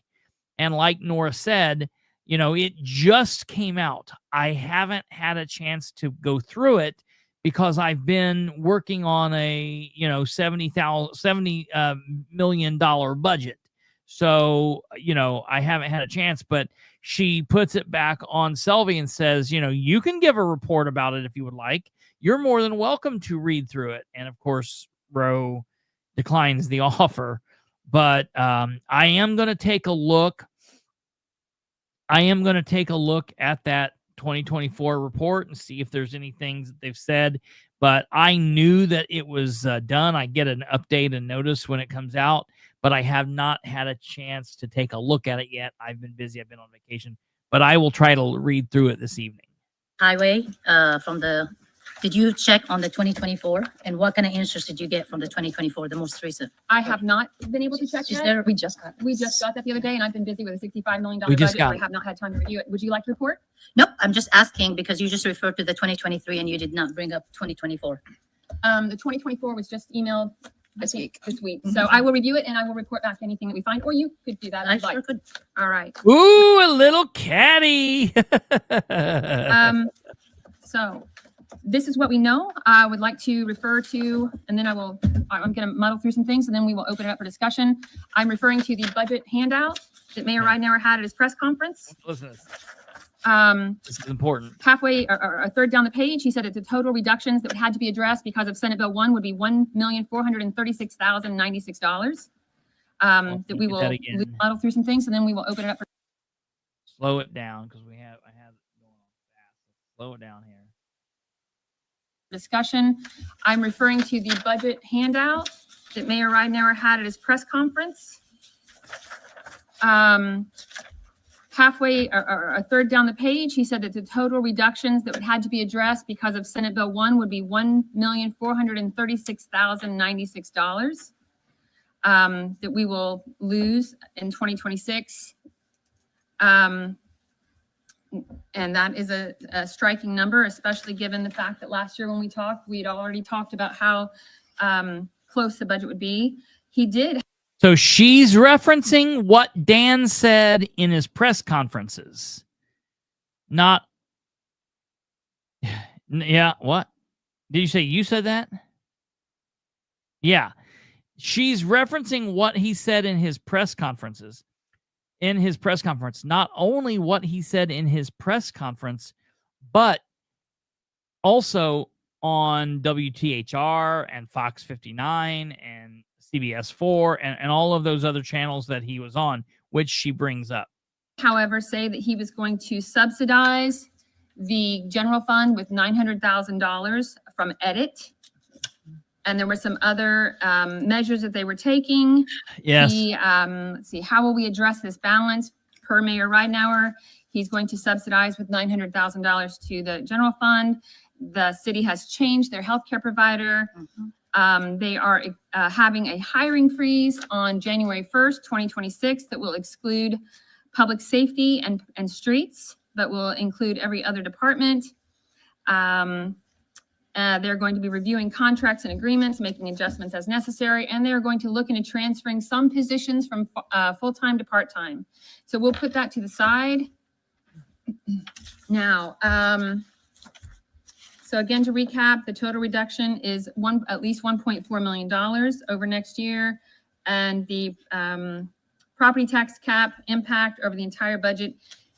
And like Nora said, it just came out. I haven't had a chance to go through it because I've been working on a $70 million budget. So, I haven't had a chance, but she puts it back on Selvey and says, you can give a report about it if you would like. You're more than welcome to read through it. And of course, Roe declines the offer. But I am going to take a look. I am going to take a look at that 2024 report and see if there's any things that they've said. But I knew that it was done. I get an update and notice when it comes out, but I have not had a chance to take a look at it yet. I've been busy. I've been on vacation, but I will try to read through it this evening. Highway, did you check on the 2024? And what kind of answers did you get from the 2024, the most recent? I have not been able to check Is yet. there, We just got that the other day, and I've been busy with a $65 million We just budget, got so I it. have not had time to review it. Would you like to report? nope, I'm just asking because you just referred to the 2023 and you did not bring up 2024. The 2024 was just emailed this week. So I will review it and I will report back anything that we find, or you could do that. I if you'd sure like. could. All right. Ooh, a little catty. So this is what we know. I would like to refer to, and then I'm going to muddle through some things and then we will open it up for discussion. I'm referring to the budget handout that Mayor Ridenour had at his press conference. Listen to this. This is important. Halfway or a third down the page, he said that the total reductions that had to be addressed because of Senate Bill 1 would be $1,436,096. That we Look will at that again. muddle through some things and then we will open it up for Slow it down because I have it going on fast. Slow it down here. discussion. I'm referring to the budget handout that Mayor Ridenour had at his press conference. Halfway or a third down the page, he said that the total reductions that had to be addressed because of Senate Bill 1 would be $1,436,096. That we will lose in 2026. And that is a striking number, especially given the fact that last year when we talked, we'd already talked about how close the budget would be. He did. So she's referencing what Dan said in his press conferences. Not, yeah, what? Did you say you said that? Yeah. She's referencing what he said in his press conferences. In his press conference, not only what he said in his press conference, but also on WTHR and Fox 59 and CBS 4 and all of those other channels that he was on, which she brings up. However, say that he was going to subsidize the general fund with $900,000 from edit. And there were some other measures that they were taking. Yes. Let's see, how will we address this balance? Per Mayor Ridenour, he's going to subsidize with $900,000 to the general fund. The city has changed their healthcare provider. They are having a hiring freeze on January 1st, 2026 that will exclude public safety and streets, but will include every other department. They're going to be reviewing contracts and agreements, making adjustments as necessary, and they're going to look into transferring some positions from full-time to part-time. So we'll put that to the side. Now, so again, to recap, the total reduction is at least $1.4 million over next year, and the property tax cap impact over the entire budget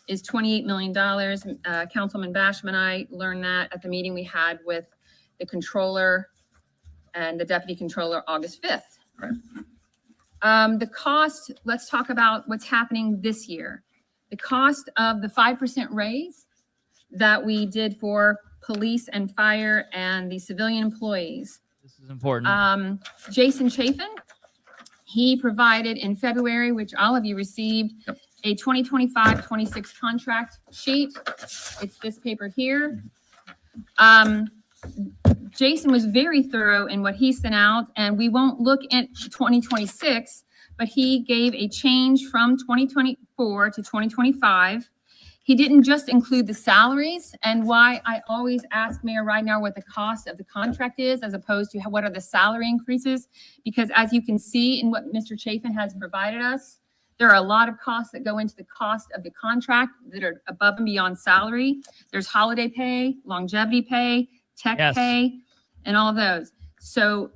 is $28 million. Councilman Basham and I learned that at the meeting we had with the controller and the deputy controller August 5th. Right. The cost, let's talk about what's happening this year. The cost of the 5% raise that we did for police and fire and the civilian employees. This is important. Jason Chafin, he provided in February, which all of you received, a 2025-26 contract sheet. It's this paper here. Jason was very thorough in what he sent out, and we won't look at 2026, but he gave a change from 2024 to 2025. He didn't just include the salaries, and why I always ask Mayor Ridenour what the cost of the contract is as opposed to what are the salary increases, because as you can see in what Mr. Chafin has provided us, there are a lot of costs that go into the cost of the contract that are above and beyond salary. There's holiday pay, longevity pay, tech Yes. pay, and all of those. So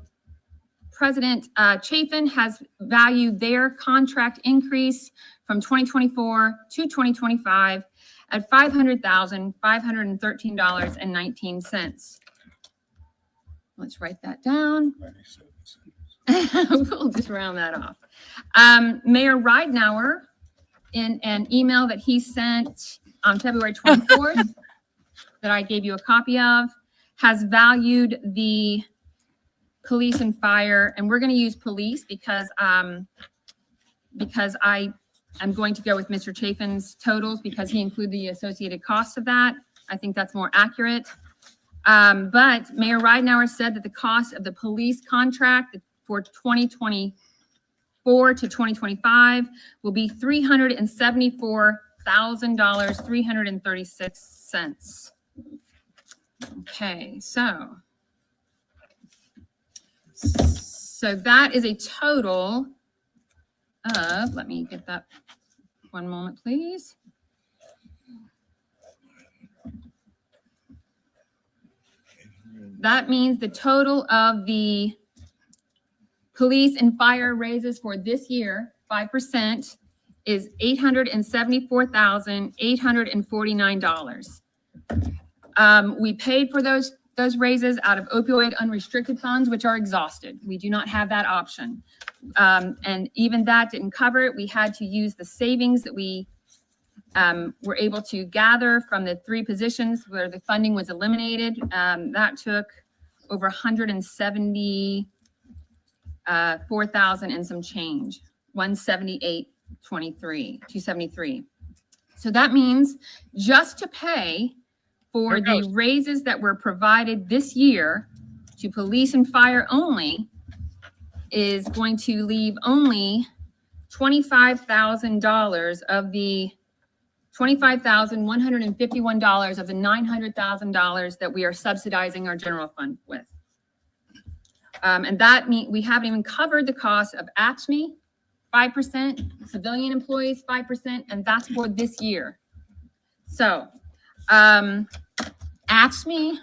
President Chafin has valued their contract increase from 2024 to 2025 at $500,513.19. Let's write that down. We'll just round that off. Mayor Ridenauer, in an email that he sent on February 24th, that I gave you a copy of, has valued the police and fire, and we're going to use police because I am going to go with Mr. Chafin's totals because he included the associated costs of that. I think that's more accurate. But Mayor Ridenauer said that the cost of the police contract for 2024 to 2025 will be $374,000, 336 cents. Okay, so that is a total of, let me get that one moment, please. That means the total of the police and fire raises for this year, 5%, is $874,849. We paid for those raises out of opioid unrestricted funds, which are exhausted. We do not have that option. And even that didn't cover it. We had to use the savings that we were able to gather from the 3 positions where the funding was eliminated. That took over $174,000 and some change, 273. So that means just to pay for the raises that were provided this year to police and fire only is going to leave only $25,000 of the $25,151 of the $900,000 that we are subsidizing our general fund with. And that means we haven't even covered the cost of AFSCME, 5%, civilian employees, 5%, and that's for this year. So AFSCME,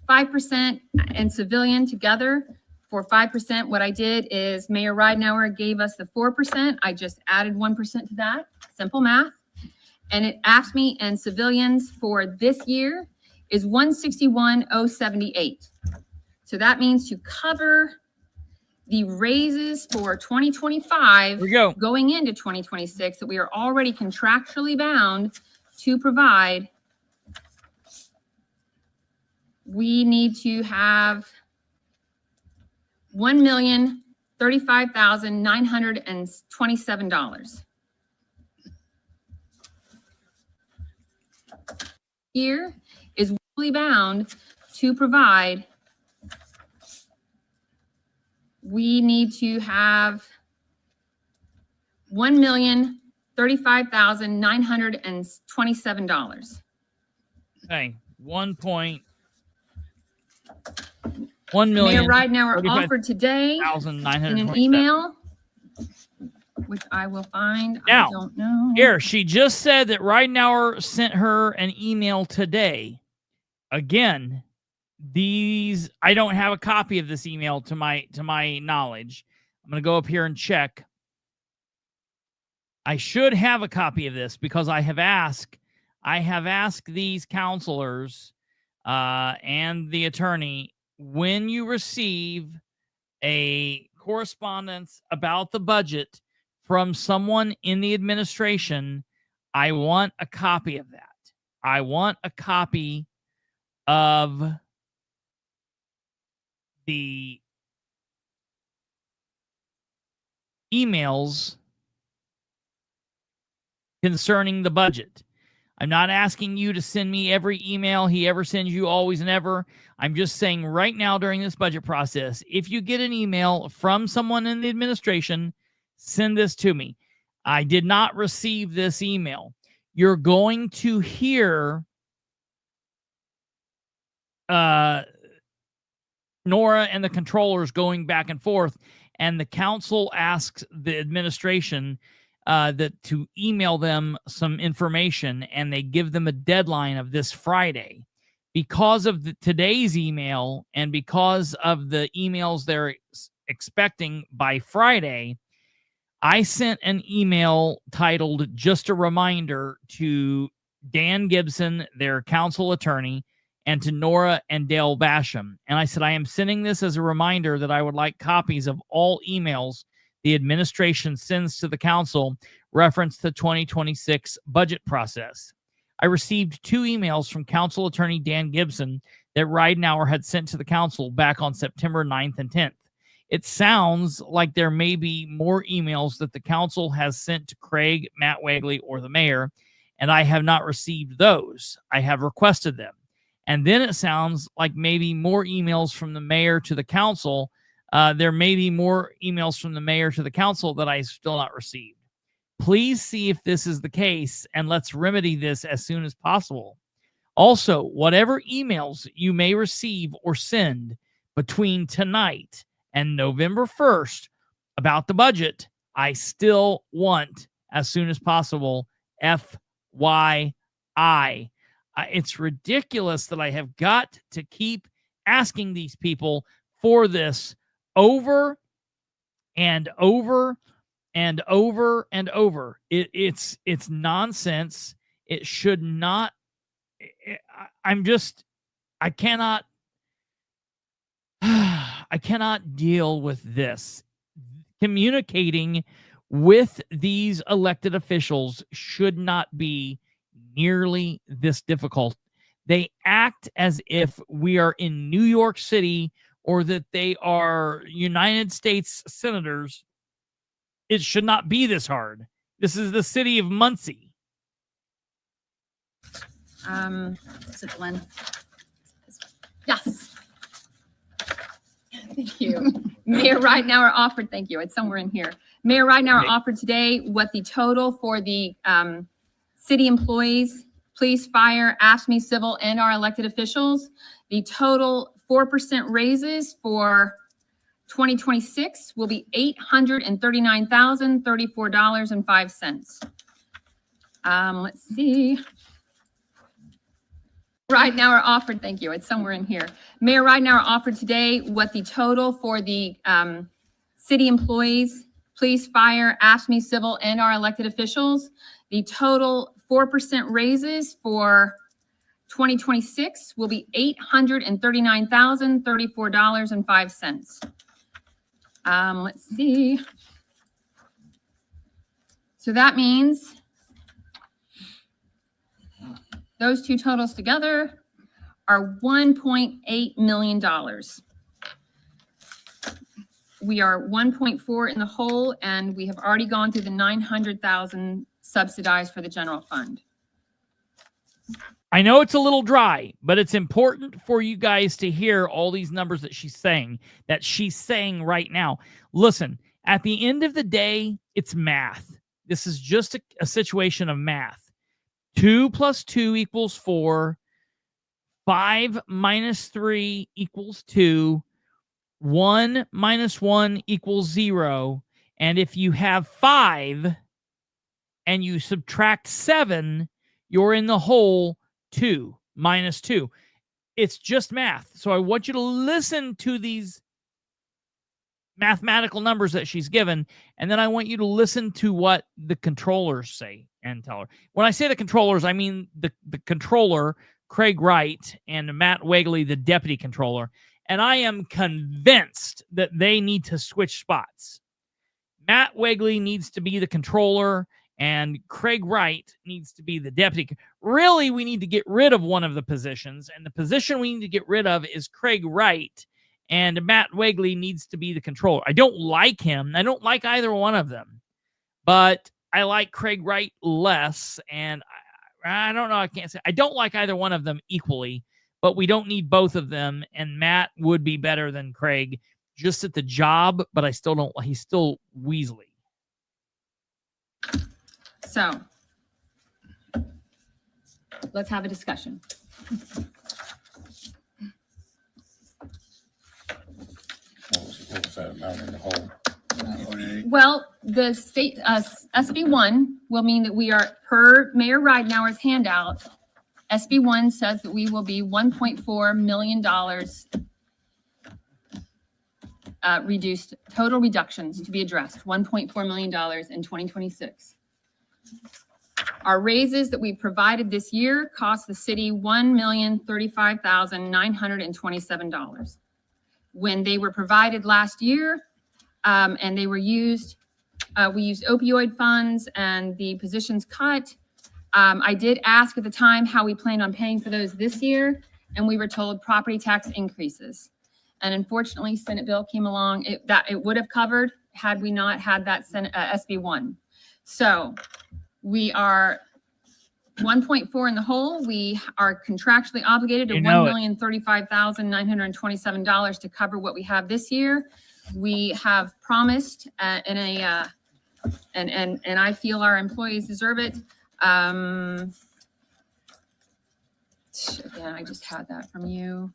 5%, and civilian together for 5%. What I did is Mayor Ridenauer gave us the 4%. I just added 1% to that, simple math. And it AFSCME and civilians for this year is $161,078. So that means to cover the raises for 2025 going into 2026 that we are already contractually bound to provide, we need to have $1,035,927. Here is legally bound to provide. We need to have $1,035,927. Okay, 1.1 Mayor million. Ridenauer offered today in an email, which I will find. Now, I don't know. Here, she just said that Ridenauer sent her an email today. Again, I don't have a copy of this email to my knowledge. I'm going to go up here and check. I should have a copy of this because I have asked these counselors and the attorney, when you receive a correspondence about the budget from someone in the administration, I want a copy of that. I want a copy of the emails concerning the budget. I'm not asking you to send me every email he ever sends you, always and ever. I'm just saying right now during this budget process, if you get an email from someone in the administration, send this to me. I did not receive this email. You're going to hear Nora and the controllers going back and forth, and the council asks the administration that to email them some information, and they give them a deadline of this Friday. because of today's email and because of the emails they're expecting by Friday, I sent an email titled "Just a Reminder" to Dan Gibson, their council attorney, and to Nora and Dale Basham. And I said, I am sending this as a reminder that I would like copies of all emails the administration sends to the council reference the 2026 budget process. I received 2 emails from council attorney Dan Gibson that Ridenhour had sent to the council back on September 9th and 10th. It sounds like there may be more emails that the council has sent to Craig, Matt Wegley, or the mayor, and I have not received those. I have requested them. And then it sounds like maybe more emails from the mayor to the council. There may be more emails from the mayor to the council that I still not received. Please see if this is the case, and let's remedy this as soon as possible. Also, whatever emails you may receive or send between tonight and November 1st about the budget, I still want as soon as possible. FYI. It's ridiculous that I have got to keep asking these people for this over and over and over and over. It's nonsense. It should not. I cannot deal with this. Communicating with these elected officials should not be nearly this difficult. They act as if we are in New York City or that they are United States senators. It should not be this hard. This is the city of Muncie. Is it the one? Yes. Thank you. Mayor Ridenhour offered, thank you, it's somewhere in here. Mayor Ridenhour offered today what the total for the city employees, police, fire, AFSCME, civil, and our elected officials, the total 4% raises for 2026 will be $839,034.05. Let's see. Ridenhour offered, thank you, it's somewhere in here. Mayor Ridenhour offered today what the total for the city employees, police, fire, AFSCME, civil, and our elected officials, the total 4% raises for 2026 will be $839,034.05. Let's see. So that means those two totals together are $1.8 million. We are 1.4 in the hole, and we have already gone through the 900,000 subsidized for the general fund. I know it's a little dry, but it's important for you guys to hear all these numbers that she's saying right now. Listen, at the end of the day, it's math. This is just a situation of math. 2 plus 2 equals 4. 5 minus 3 equals 2. 1 minus 1 equals 0. And if you have 5 and you subtract 7, you're in the hole 2 minus 2. It's just math. So I want you to listen to these mathematical numbers that she's given, and then I want you to listen to what the controllers say and tell her. When I say the controllers, I mean the controller, Craig Wright, and Matt Wegley, the deputy controller. And I am convinced that they need to switch spots. Matt Wegley needs to be the controller, and Craig Wright needs to be the deputy. Really, we need to get rid of one of the positions, and the position we need to get rid of is Craig Wright, and Matt Wegley needs to be the controller. I don't like him. I don't like either one of them, but I like Craig Wright less, and I don't know. I can't say. I don't like either one of them equally, but we don't need both of them, and Matt would be better than Craig just at the job, but I still don't. He's still Weasley. So let's have a discussion. What was that amount in the hole? Well, the state SB1 will mean that we are, per Mayor Ridenhour's handout, SB 1 says that we will be $1.4 million reduced, total reductions to be addressed, $1.4 million in 2026. Our raises that we provided this year cost the city $1,035,927. When they were provided last year, and they were used, we used opioid funds and the positions cut. I did ask at the time how we planned on paying for those this year, and we were told property tax increases. And unfortunately, Senate bill came along that it would have covered had we not had that Senate SB 1. So we are 1.4 in the hole. We are contractually obligated to $1,035,927 to cover what we have this year. We have promised and I feel our employees deserve it. Again, I just had that from you.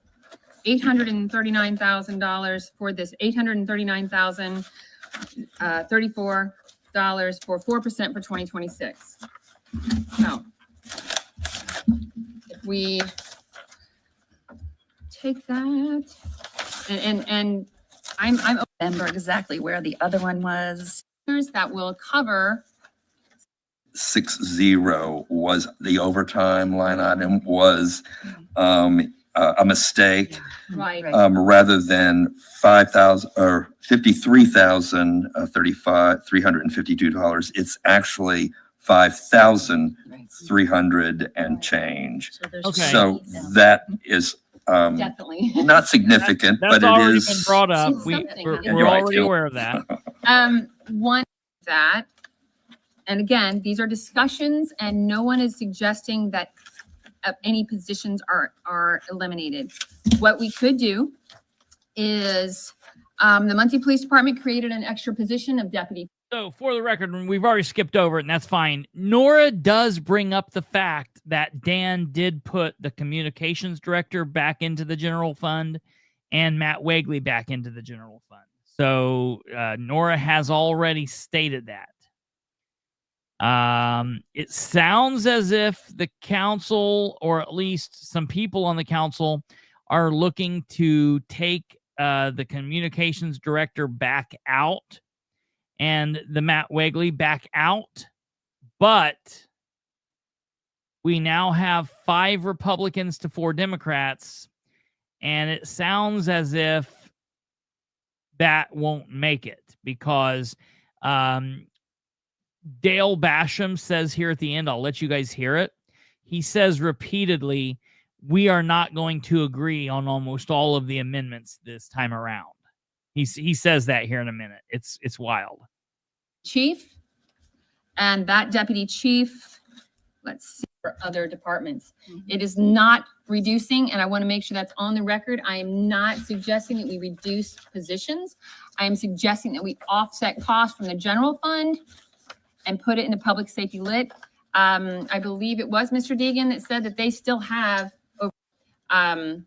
$839,000 for this, $839,034 for 4% for 2026. So if we take that and I'm remember exactly where the other one was. that will cover 60 was the overtime line item was a mistake. right. Rather than 5,000 or $53,352, it's actually 5,300 and change. So there's Okay. So that is Definitely. not significant, That's but it already is. been brought up. It's We're something. And you're right, already too. aware of that. One that, and again, these are discussions and no one is suggesting that any positions are eliminated. What we could do is, the Muncie Police Department created an extra position of deputy. So for the record, we've already skipped over it, and that's fine. Nora does bring up the fact that Dan did put the communications director back into the general fund and Matt Wegley back into the general fund. So Nora has already stated that. It sounds as if the council, or at least some people on the council, are looking to take the communications director back out and the Matt Wegley back out. But we now have 5 Republicans to 4 Democrats, and it sounds as if that won't make it because Dale Basham says here at the end, I'll let you guys hear it. He says repeatedly, we are not going to agree on almost all of the amendments this time around. He says that here in a minute. It's wild. Chief, and that deputy chief, let's see, for other departments. It is not reducing, and I want to make sure that's on the record. I am not suggesting that we reduce positions. I am suggesting that we offset costs from the general fund and put it in the public safety lit. I believe it was Mr. Deegan that said that they still have, Thank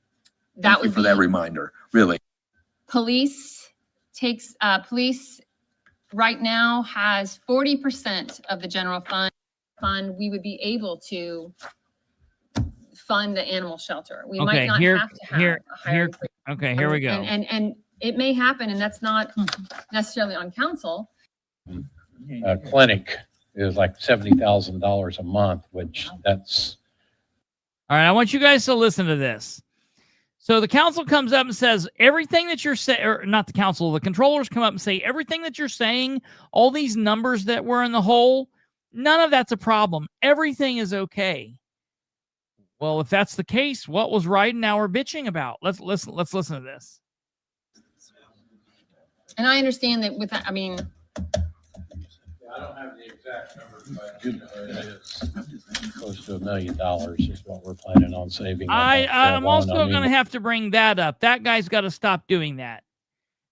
that you would for be that reminder, really. police takes, police right now has 40% of the general fund. We would be able to fund the animal shelter. We might not have to have a higher increase. Okay, here we go. And it may happen, and that's not necessarily on council. Clinic is like $70,000 a month, which that's. All right, I want you guys to listen to this. So the council comes up and says, everything that you're saying, or not the council, the controllers come up and say, everything that you're saying, all these numbers that were in the hole, none of that's a problem. Everything is okay. Well, if that's the case, what was right and now we're bitching about? Let's listen to this. And I understand that with that, I mean, I don't have the exact numbers, but it is close to $1 million is what we're planning on saving. I'm also going to have to bring that up. That guy's got to stop doing that.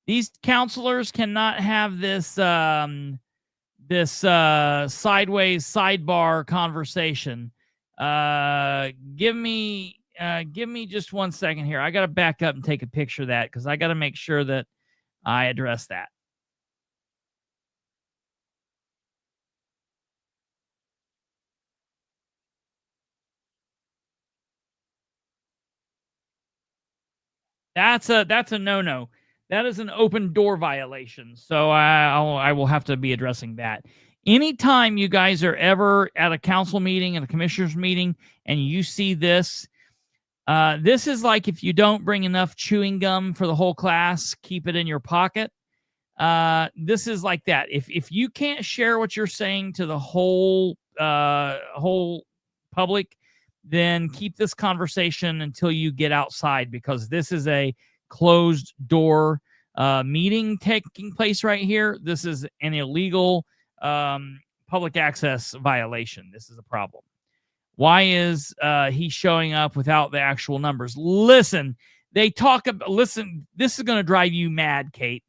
These counselors cannot have this sideways sidebar conversation. Give me just 1 second here. I got to back up and take a picture of that because I got to make sure that I address that. That's a no-no. That is an open door violation. So I will have to be addressing that. Anytime you guys are ever at a council meeting, at a commissioners meeting, and you see this, this is like if you don't bring enough chewing gum for the whole class, keep it in your pocket. This is like that. If you can't share what you're saying to the whole public, then keep this conversation until you get outside, because this is a closed door meeting taking place right here. This is an illegal public access violation. This is a problem. Why is he showing up without the actual numbers? Listen, they talk about, listen, this is going to drive you mad, Kate.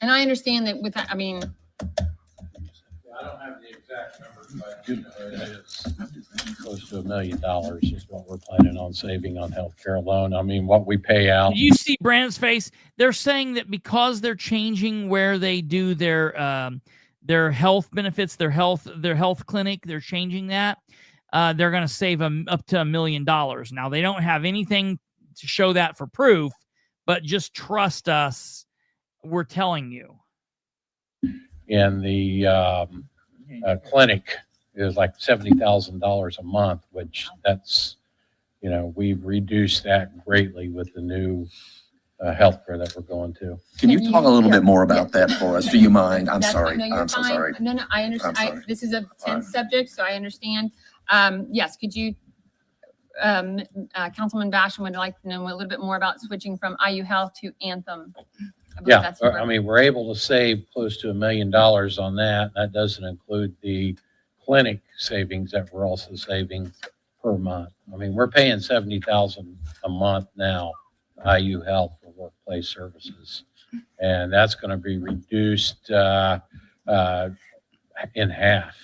And I understand that with that, I mean, I don't have the exact numbers, but I do know it is close to $1 million is what we're planning on saving on healthcare alone. I mean, what we pay out. Did you see Brandon's face? They're saying that because they're changing where they do their health benefits, their health clinic, they're changing that. They're going to save them up to $1 million. Now, they don't have anything to show that for proof, but just trust us. We're telling you. And the clinic is like $70,000 a month, which that's, we've reduced that greatly with the new healthcare that we're going to. Can you talk a little bit more about that for us? Do you mind? I'm that's sorry. fine. No, you're I'm so fine. sorry. No, I understand. I'm sorry. This is a All right. tense subject, so I understand. Yes, could you, Councilman Basham would like to know a little bit more about switching from IU Health to Anthem. I believe Yeah, that's I correct. mean, we're able to save close to $1 million on that. That doesn't include the clinic savings that we're also saving per month. I mean, we're paying $70,000 a month now, IU Health for workplace services. And that's going to be reduced in half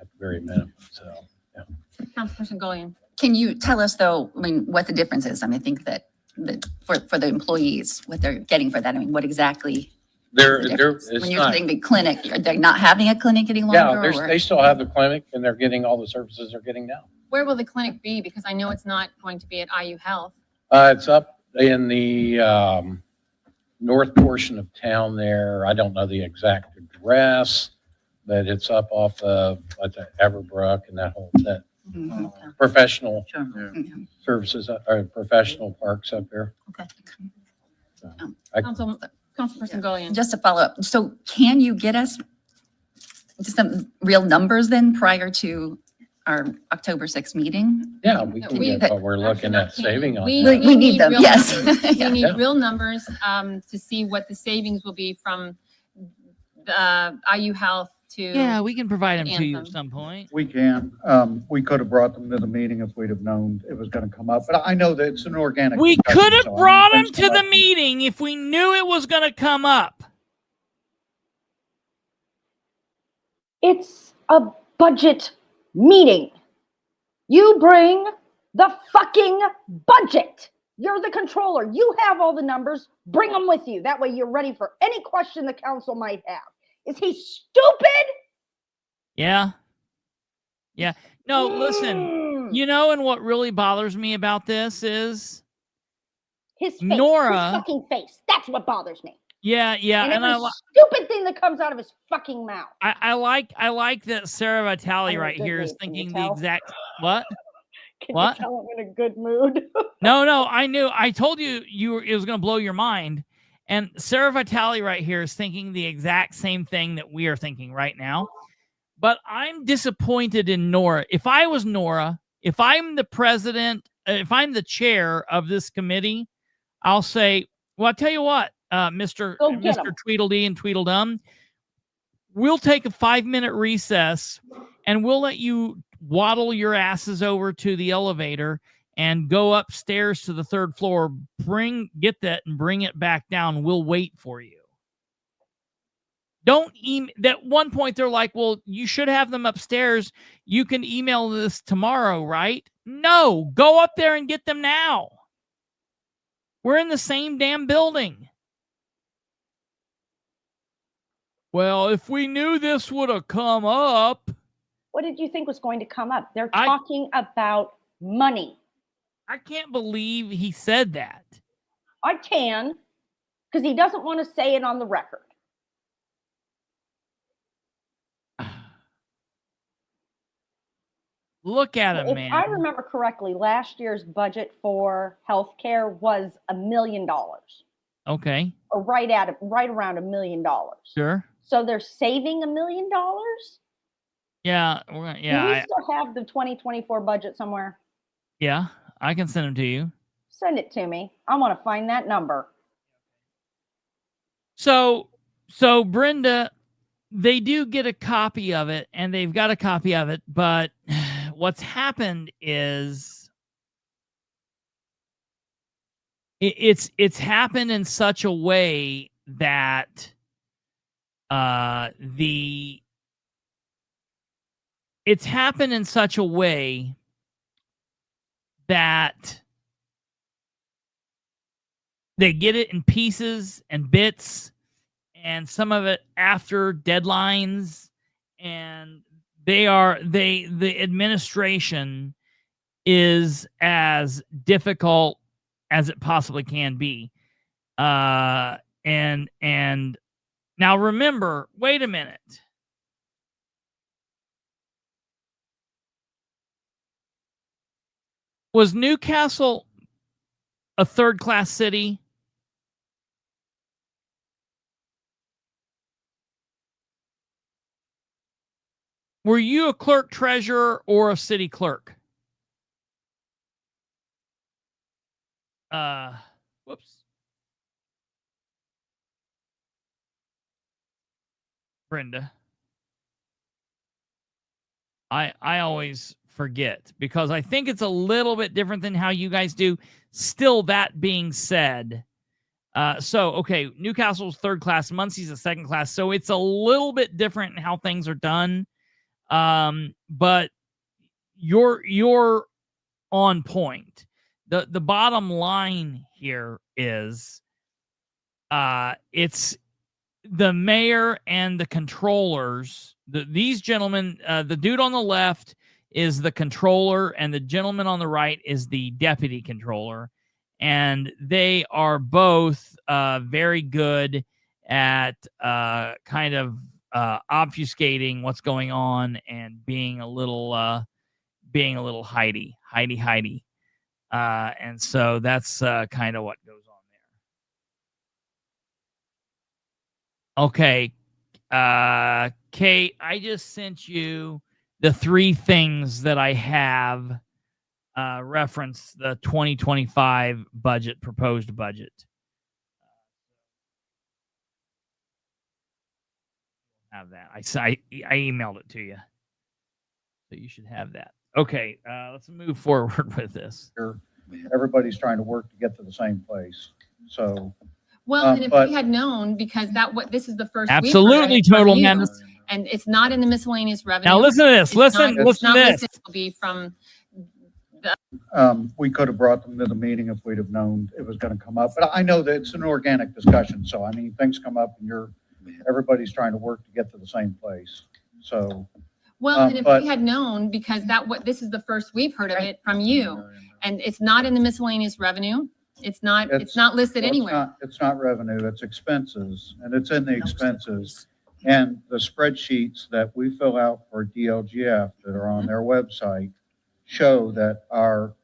at the very minimum. So, yeah. Councilperson Gullion. Can you tell us though, I mean, what the difference is? I mean, I think that for the employees, what they're getting for that, I mean, what exactly? There, is the there, difference? it's When you're not, saying the clinic, are they not having a clinic any yeah, longer? there's, or- they still have the clinic and they're getting all the services they're getting now. Where will the clinic be? Because I know it's not going to be at IU Health. It's up in the north portion of town there. I don't know the exact address, but it's up off of Everbrook and that Mhm, okay, professional sure. Mhm. services, or professional parks up there. Okay. Councilperson Gullion. Just to follow up, so can you get us some real numbers then prior to our October 6th meeting? Yeah, we can We- get what we're looking at saving on We that. We need them, real yes. numbers. We Yeah. need Yeah. real numbers to see what the savings will be from the IU Health to. Yeah, we can provide them to you at Anthem. some point. We can. We could have brought them to the meeting if we'd have known it was going to come up, but I know that it's an organic. We discussion, could have so I mean, brought them things to come the up. meeting if we knew it was going to come up. It's a budget meeting. You bring the fucking budget. You're the controller. You have all the numbers. Bring them with you. That way you're ready for any question the council might have. Is he stupid? Yeah. Yeah. No, listen, you know, and what really bothers me about this is, His face. Nora- His fucking face. That's what bothers me. yeah, and and every stupid thing that comes out of his fucking mouth. I like that Sarah Vitale I'm right in a good here is mood, can you thinking the tell? exact what? Can What? you tell I'm in a good mood? No, I knew. I told you it was going to blow your mind. And Sarah Vitale right here is thinking the exact same thing that we are thinking right now. But I'm disappointed in Nora. If I was Nora, if I'm the president, if I'm the chair of this committee, I'll say, well, I'll tell you what, Mr. Go get 'em. Tweedledee and Tweedledum, we'll take a 5-minute recess and we'll let you waddle your asses over to the elevator and go upstairs to the 3rd floor, get that and bring it back down. We'll wait for you. Don't at one point they're like, well, you should have them upstairs. You can email this tomorrow, right? No, go up there and get them now. We're in the same damn building. Well, if we knew this would have come up. What did you think was going to come up? They're I- talking about money. I can't believe he said that. I can, because he doesn't want to say it on the record. Look at him, If man. I remember correctly, last year's budget for healthcare was $1 million, Okay, or right around $1 million. sure. So they're saving $1 million. Yeah, Do we yeah, still have the 2024 budget somewhere? yeah. I can send him to you. Send it to me. I want to find that number. So Brenda, they do get a copy of it, and they've got a copy of it, but what's happened is it's happened in such a way that it's happened in such a way that they get it in pieces and bits, and some of it after deadlines, and the administration is as difficult as it possibly can be. And now remember, wait a minute. Was Newcastle a third-class city? Were you a clerk treasurer or a city clerk? Whoops. Brenda. I always forget because I think it's a little bit different than how you guys do. Still, that being said, okay, Newcastle's third class, Muncie's a second class, so it's a little bit different in how things are done. But you're on point. The bottom line here is it's the mayor and the controllers. These gentlemen, the dude on the left is the controller, and the gentleman on the right is the deputy controller. And they are both very good at kind of obfuscating what's going on and being a little hidey. And so that's kind of what goes on there. Okay. Kate, I just sent you the 3 things that I have reference the 2025 budget, proposed budget. Have that. I emailed it to you. So you should have that. Okay, let's move forward with this. Everybody's trying to work to get to the same place. So, Well, and if but- we had known, because this is the first. we've heard of Absolutely, it from total you, madness. And it's not in the miscellaneous revenue. Now listen to this. It's Listen not to this. listed. It'll be from, we could have brought them to the meeting if we'd have known it was going to come up. But I know that it's an organic discussion. So, I mean, things come up and everybody's trying to work to get to the same place. So, well, and if we had known, because this is the first we've heard of it from you, and it's not in the miscellaneous revenue. It's not listed anywhere. It's not revenue, it's expenses, and it's in the expenses. And the spreadsheets that we fill out for DLGF that are on their website show that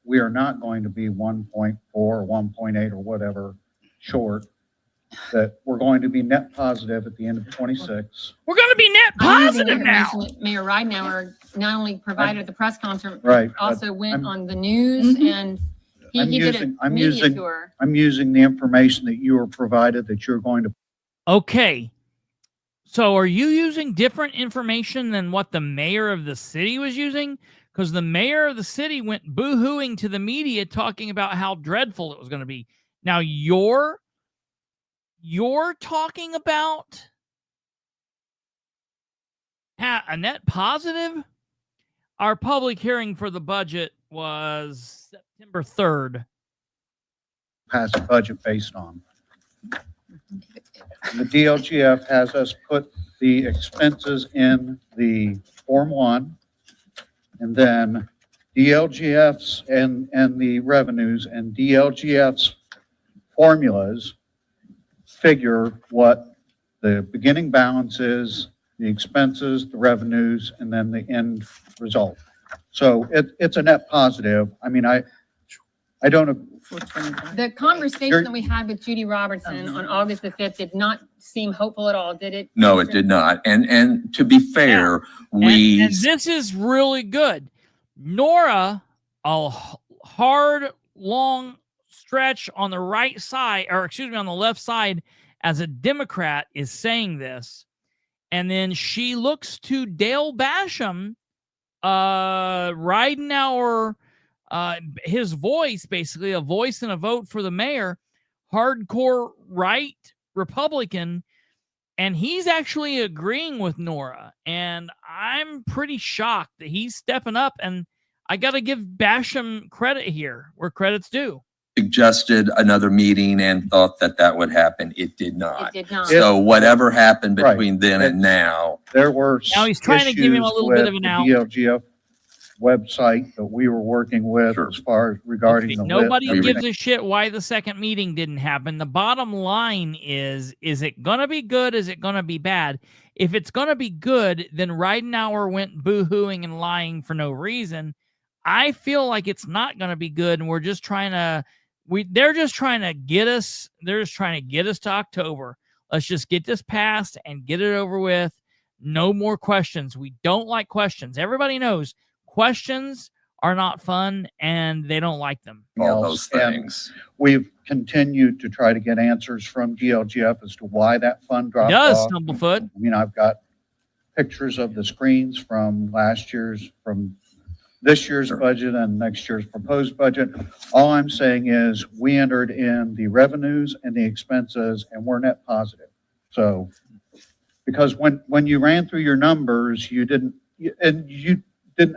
we are not going to be 1.4 or 1.8 or whatever short, that we're going to be net positive at the end of 26. We're going to be net positive now. Mayor Ridenour not only provided the press conference, Right, but also went on the news and he did a media tour. I'm using the information that you were provided that you're going to. Okay. So are you using different information than what the mayor of the city was using? Because the mayor of the city went boo-hooing to the media talking about how dreadful it was going to be. Now you're talking about a net positive? Our public hearing for the budget was September 3rd. Pass a budget based on. And the DLGF has us put the expenses in the Form 1, and then DLGF's and the revenues and DLGF's formulas figure what the beginning balance is, the expenses, the revenues, and then the end result. So it's a net positive. I mean, I don't, 425. The conversation You're- that we had with Judy Robertson on August the 5th did not seem hopeful at all, did it? No, it did not. And to be fair, we. And this is really good. Nora, hard, long stretch on the right side, or excuse me, on the left side, as a Democrat, is saying this. And then she looks to Dale Basham, Ridenauer, his voice, basically a voice and a vote for the mayor, hardcore right Republican, and he's actually agreeing with Nora. And I'm pretty shocked that he's stepping up, and I got to give Basham credit here where credit's due. Suggested another meeting and thought that would happen. It did not. It did not. So whatever happened Right. between then and now, there were Now he's trying to give him a issues little bit with of an the out. DLGF website that we were working with Sure. as far as regarding the. Nobody we- gives a shit why the second meeting didn't happen. The bottom line is it going to be good? Is it going to be bad? If it's going to be good, then Ridenauer went boo-hooing and lying for no reason. I feel like it's not going to be good, and we're just trying to they're just trying to get us. They're just trying to get us to October. Let's just get this passed and get it over with. No more questions. We don't like questions. Everybody knows questions are not fun, and they don't like them. all those And things. We've continued to try to get answers from DLGF as to why that fund dropped Does off. Stumblefoot? I mean, I've got pictures of the screens from this year's Sure. budget and next year's proposed budget. All I'm saying is we entered in the revenues and the expenses, and we're net positive. So, because when you ran through your numbers, you didn't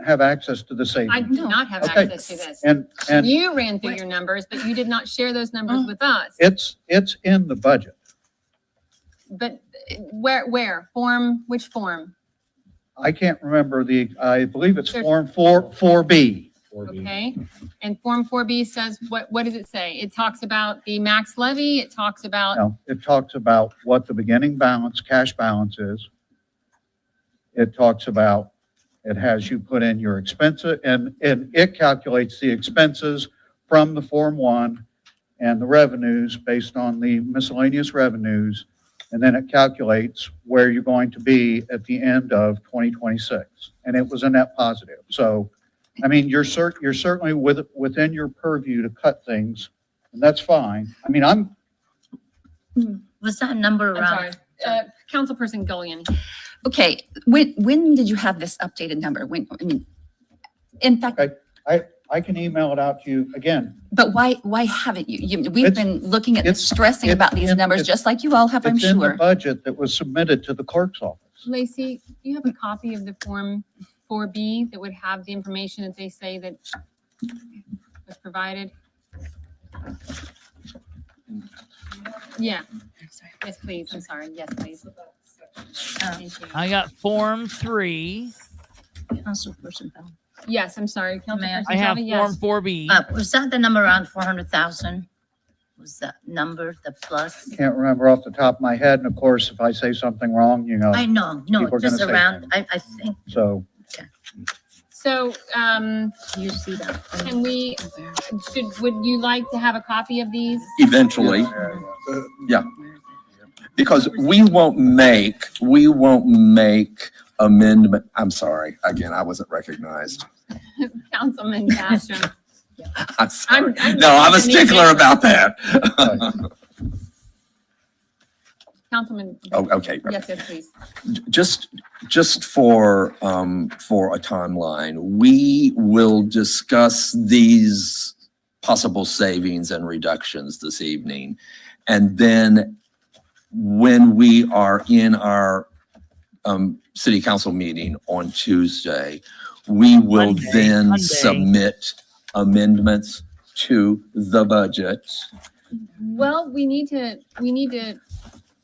have access to the I savings. do not have Okay. access to this. And You ran through your numbers, but you did not share those numbers with us. it's in the budget. But where? Form, which form? I can't remember I believe it's There's- Form 4B. Okay. And Form 4B says, what does it say? It talks about the max levy. It talks about, No, it talks about what the beginning balance, cash balance is. It talks about, it has you put in your expenses, and it calculates the expenses from the Form 1 and the revenues based on the miscellaneous revenues. And then it calculates where you're going to be at the end of 2026. And it was a net positive. So, I mean, you're certainly within your purview to cut things, and that's fine. I mean, Was that number I'm sorry, around? Councilperson Gullion. Okay, when did you have this updated number? In fact, Okay. I can email it out to you again. but why haven't you? We've It's- been looking at this, it's- stressing it's about these in- numbers, it's- just like you all have, I'm It's in the sure. budget that was submitted to the clerk's office. Lacey, do you have a copy of the Form 4B that would have the information that they say that was provided? Yeah. Yes, please. I'm sorry. Yes, please. Thank you. I got Form 3. Councilperson Bell. Yes, I'm sorry. Councilperson I have Shelby, Form yes. 4B. Was that the number around 400,000? Was that number the plus? Can't remember off the top of my head, and of course, if I say something wrong, you know, I know, no, People are just gonna say around, things. I think, so. So, you see that. can would you like to have a copy of these? Eventually, because we won't make amendment. I'm sorry. Again, I wasn't recognized. Councilman Basham. I'm sorry. I'm No, I'm a stickler about that. Councilman. Oh, okay. Yes, yes, please. Just for a timeline, we will discuss these possible savings and reductions this evening. And then when we are in our city council meeting on Tuesday, we will then submit amendments to the budget. Well, we need to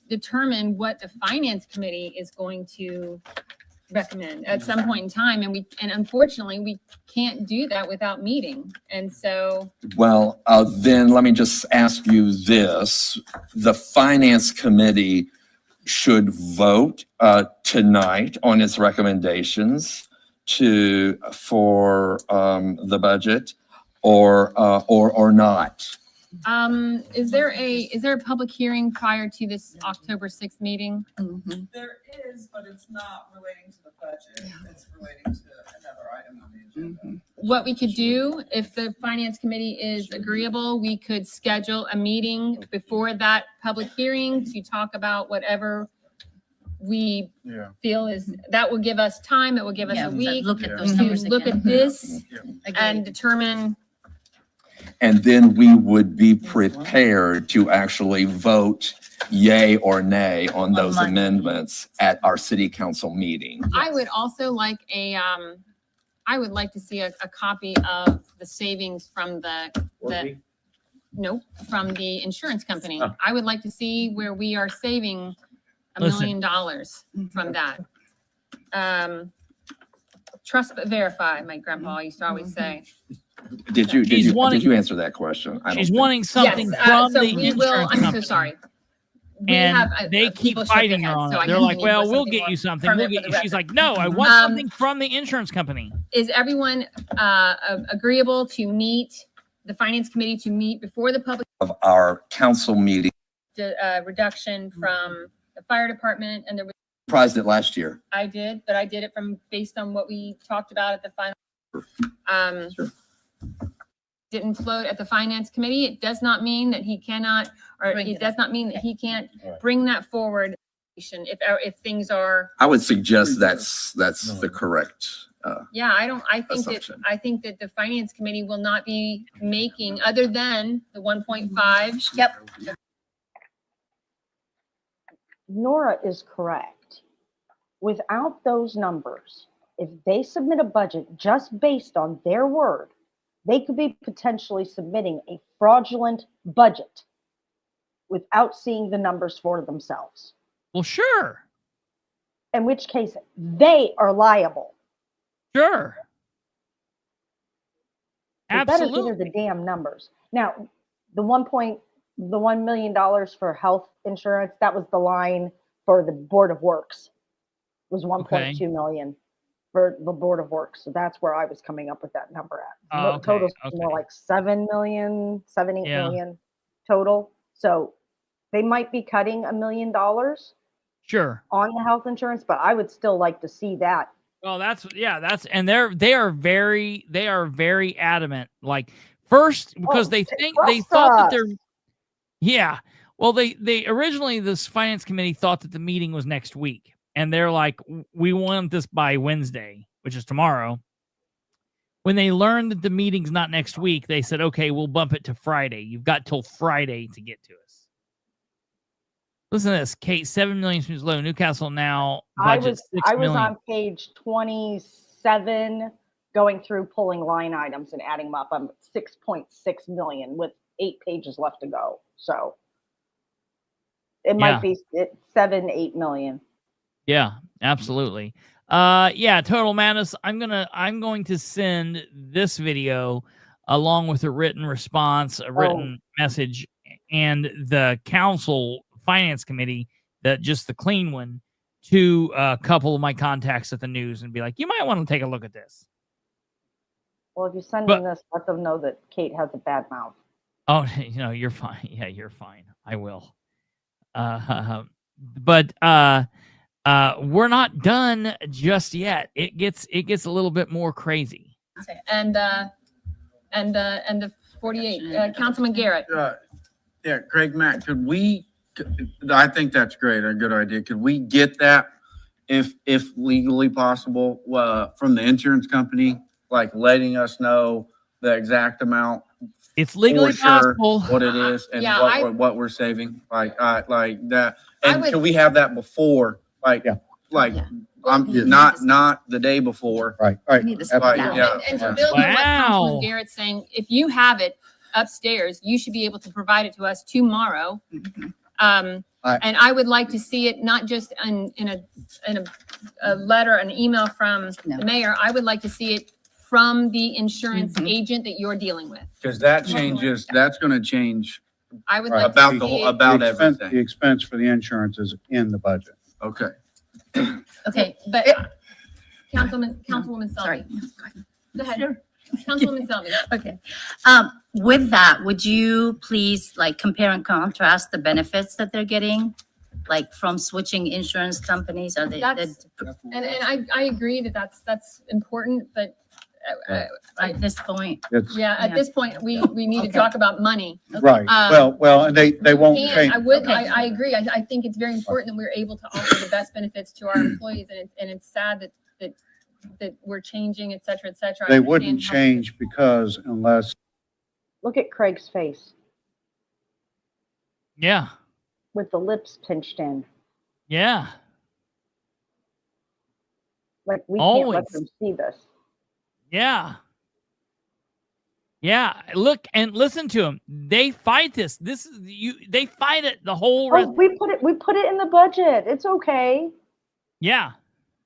determine what the finance committee is going to recommend at some point in time. And unfortunately, we can't do that without meeting. And so, Well, then let me just ask you this. The Finance Committee should vote tonight on its recommendations for the budget or not. is there a public hearing prior to this October 6th meeting? Mhm. There is, but it's not relating to the budget. It's relating to another item on the agenda. What we could do, if the finance committee is agreeable, we could schedule a meeting before that public hearing to talk about whatever we Yeah. feel is, that will give us time, it will give us Yeah, a week look at those to numbers look again. at this Agreed. and determine. And then we would be prepared to actually vote yay or nay on those Monday. amendments at our city council meeting. I would also like I would like to see a copy of the savings from from the insurance company. Oh. I would like to see where we are saving $1 Listen. million from that. Trust but verify, my grandpa used to always say. Did you wanting- did you answer that question? I don't She's think- wanting something Yes, from so the we insurance will, I'm so company. sorry. We And have, they keep people shake their fighting her heads, on so I it. They're think like, we need well, something we'll get more you something. We'll permanent get for you. the She's record. like, no, I want something from the insurance company. Is everyone agreeable to meet, the finance committee to meet before the public Of our council meeting, reduction from the fire department and the, surprised it last year. I did it from, based on what we talked about at the final. Sure. Didn't float at the finance committee. It does not mean that he cannot, or Bring it it does up. not mean that he can't All right. bring that forward if things are, I would suggest that's the correct. yeah, I Assumption. think that the finance committee will not be making, other than the 1.5. Yep. Nora is correct. Without those numbers, if they submit a budget just based on their word, they could be potentially submitting a fraudulent budget without seeing the numbers for themselves, Well, sure. in which case they are liable. Sure. They better give Absolutely. her the damn numbers. Now, the $1 million for health insurance, that was the line for the Board of Works, was 1.2 million for the Board of Works. So that's where I was coming up with that number at. Oh, okay, Total's okay. more like 7 million, 7, 8 Yeah. million total. So they might be cutting $1 million Sure. on the health insurance, but I would still like to see that. Well, and they are very adamant. Like first, because they trust thought that us. they're, yeah. Well, they originally, this finance committee thought that the meeting was next week, and they're like, we want this by Wednesday, which is tomorrow. When they learned that the meeting's not next week, they said, okay, we'll bump it to Friday. You've got till Friday to get to us. Listen to this, Kate. 7 million seems low. Newcastle now budget 6 I was million. on page 27 going through pulling line items and adding them up. I'm 6.6 million with 8 pages left to go. So it might be 7, 8 million. Yeah, absolutely. Yeah, Total Madness. I'm going to send this video along with a written response, a written message, and the council finance committee, just the clean one, to a couple of my contacts at the news and be like, you might want to take a look at this. Well, if you send them this, let them know that Kate has a bad mouth. Oh, you're fine. Yeah, you're fine. I will. But we're not done just yet. It gets a little bit more crazy. And the 48, Councilman Garrett. Yeah, Craig Mack, I think that's great, a good idea. Could we get that, if legally possible, from the insurance company, like letting us know the exact amount? It's legally for sure possible. what it is and Yeah, what we're saving, like that. I And would- can we have that before, Yeah. not the day before? Right, right. We need this Like, down. yeah. And to build on what Councilman Wow. Garrett's saying, if you have it upstairs, you should be able to provide it to us tomorrow. Mhm. And I would like to see it not just in a a letter, an email from No. the mayor. I would like to see it from the insurance Mhm. agent that you're dealing with. Because that changes, that's gonna change I would Right. like about to the see whole, it. about The everything. expense for the insurance is in the budget. Okay. Okay, But Councilwoman Sorry. Selby. Go ahead. Councilwoman Selby. okay. With that, would you please like compare and contrast the benefits that they're getting? Like from switching insurance companies? Are they, That's- And I agree that that's important, but at this point? It's, yeah, at Yeah. this point, we need to Okay. talk about money. right. Well, and they won't And change. Okay. I agree. I think it's very important that we're able to offer the best benefits to our employees, and it's sad that we're changing, et cetera, et cetera. I They understand wouldn't how- change because unless Look at Craig's face Yeah. with the lips pinched in. Yeah. Like we can't let Always. them see this. Yeah. Yeah. Look and listen to them. They fight this. This is they fight it the whole Oh, rest. we put it in the budget. It's okay Yeah.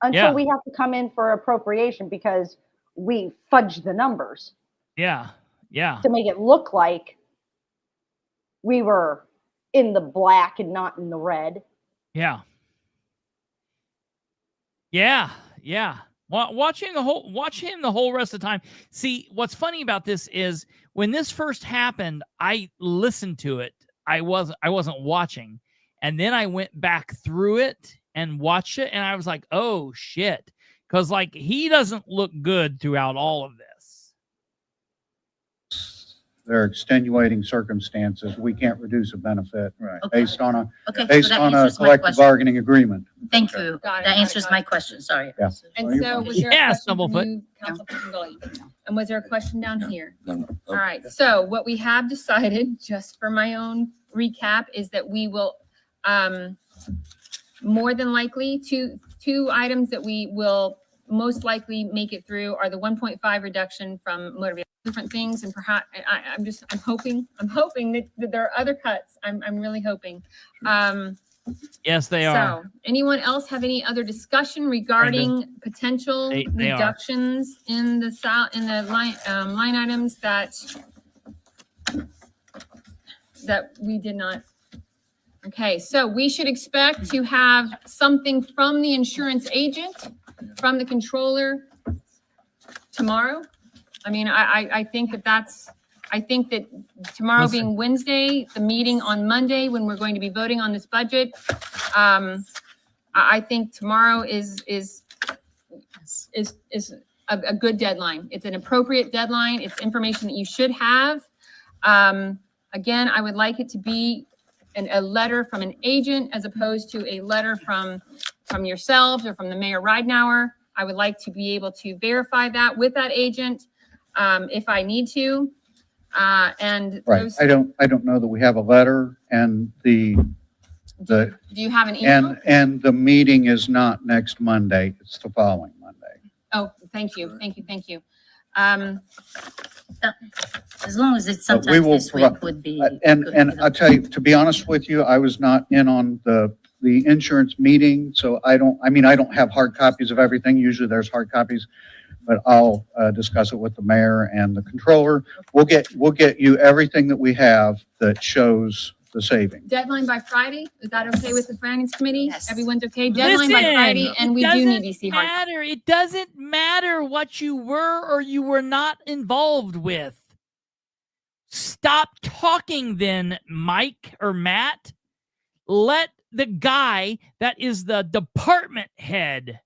until Yeah. we have to come in for appropriation because we fudged the numbers Yeah. Yeah. to make it look like we were in the black and not in the red. Yeah. Yeah. Yeah. Watch him the whole rest of the time. See, what's funny about this is when this first happened, I listened to it. I wasn't watching. And then I went back through it and watched it, and I was like, oh shit. Because like he doesn't look good throughout all of this. there are extenuating circumstances, we can't reduce a benefit Right. Okay. based on a, Okay, based so that on a answers my collective question. bargaining agreement. Thank you. Got it, That got it, answers got my it. question. Sorry. Yeah. And Are you so fine? was there a Yes, question from Stumblefoot. you, Councilperson Gully? And was there a question down here? No. All right, so what we have decided, just for my own recap, is that we will, more than likely, two items that we will most likely make it through are the 1.5 reduction from motor vehicle, different things, and perhaps, I'm hoping that there are other cuts. I'm really hoping. Yes, they are. So, anyone else have any other discussion regarding potential They are. reductions in the line items that we did not? Okay, so we should expect to have something from the insurance agent, from the controller tomorrow. I mean, I think that tomorrow Listen. being Wednesday, the meeting on Monday, when we're going to be voting on this budget, I think tomorrow is a good deadline. It's an appropriate deadline. It's information that you should have. Again, I would like it to be a letter from an agent as opposed to a letter from yourselves or from the Mayor Ridenhour. I would like to be able to verify that with that agent if I need to. And Right. those, I don't know that we have a letter and the, do you have an email? and the meeting is not next Monday, it's the following Monday. Oh, thank you. As long as it's But we sometimes will this week provide- would be. And good. I'll tell you, to be honest with you, I was not in on the insurance meeting, so I don't have hard copies of everything. Usually there's hard copies, but I'll discuss it with the mayor and the controller. We'll get you everything that we have that shows the savings. Deadline by Friday? Is that okay with the finance committee? Yes. Everyone's okay? Deadline by Listen, Friday, and we do doesn't need to see hard. matter. It doesn't matter what you were or you were not involved with. Stop talking then, Mike or Matt. Let the guy that is the department head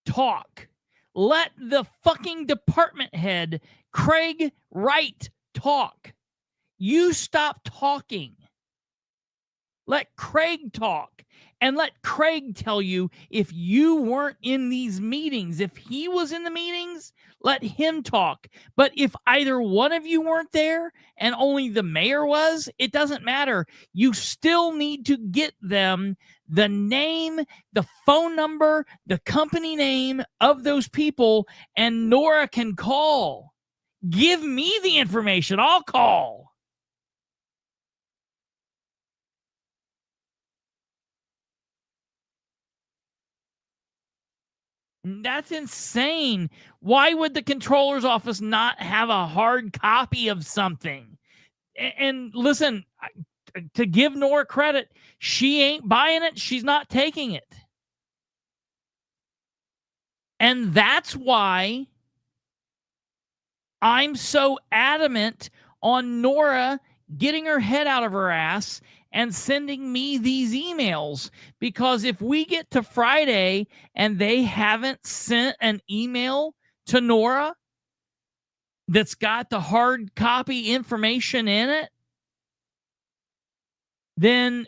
talk. Let the fucking department head, Craig Wright, talk. You stop talking. Let Craig talk. And let Craig tell you if you weren't in these meetings. If he was in the meetings, let him talk. But if either one of you weren't there and only the mayor was, it doesn't matter. You still need to get them the name, the phone number, the company name of those people, and Nora can call. Give me the information. I'll call. That's insane. Why would the controller's office not have a hard copy of something? And listen, to give Nora credit, she ain't buying it. She's not taking it. And that's why I'm so adamant on Nora getting her head out of her ass and sending me these emails. Because if we get to Friday and they haven't sent an email to Nora that's got the hard copy information in it, then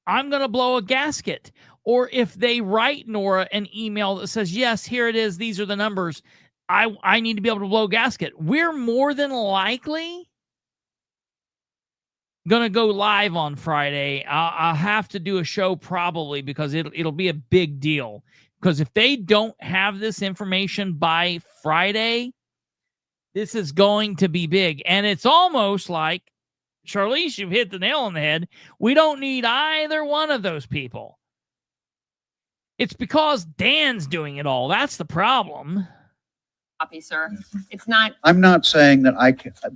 I'm going to blow a gasket. Or if they write Nora an email that says, yes, here it is, these are the numbers, I need to be able to blow a gasket. We're more than likely going to go live on Friday. I'll have to do a show probably because it'll be a big deal. Because if they don't have this information by Friday, this is going to be big. And it's almost like, Charlize, you've hit the nail on the head. We don't need either one of those people. It's because Dan's doing it all. That's the problem. Copy, sir. It's not. I'm not saying that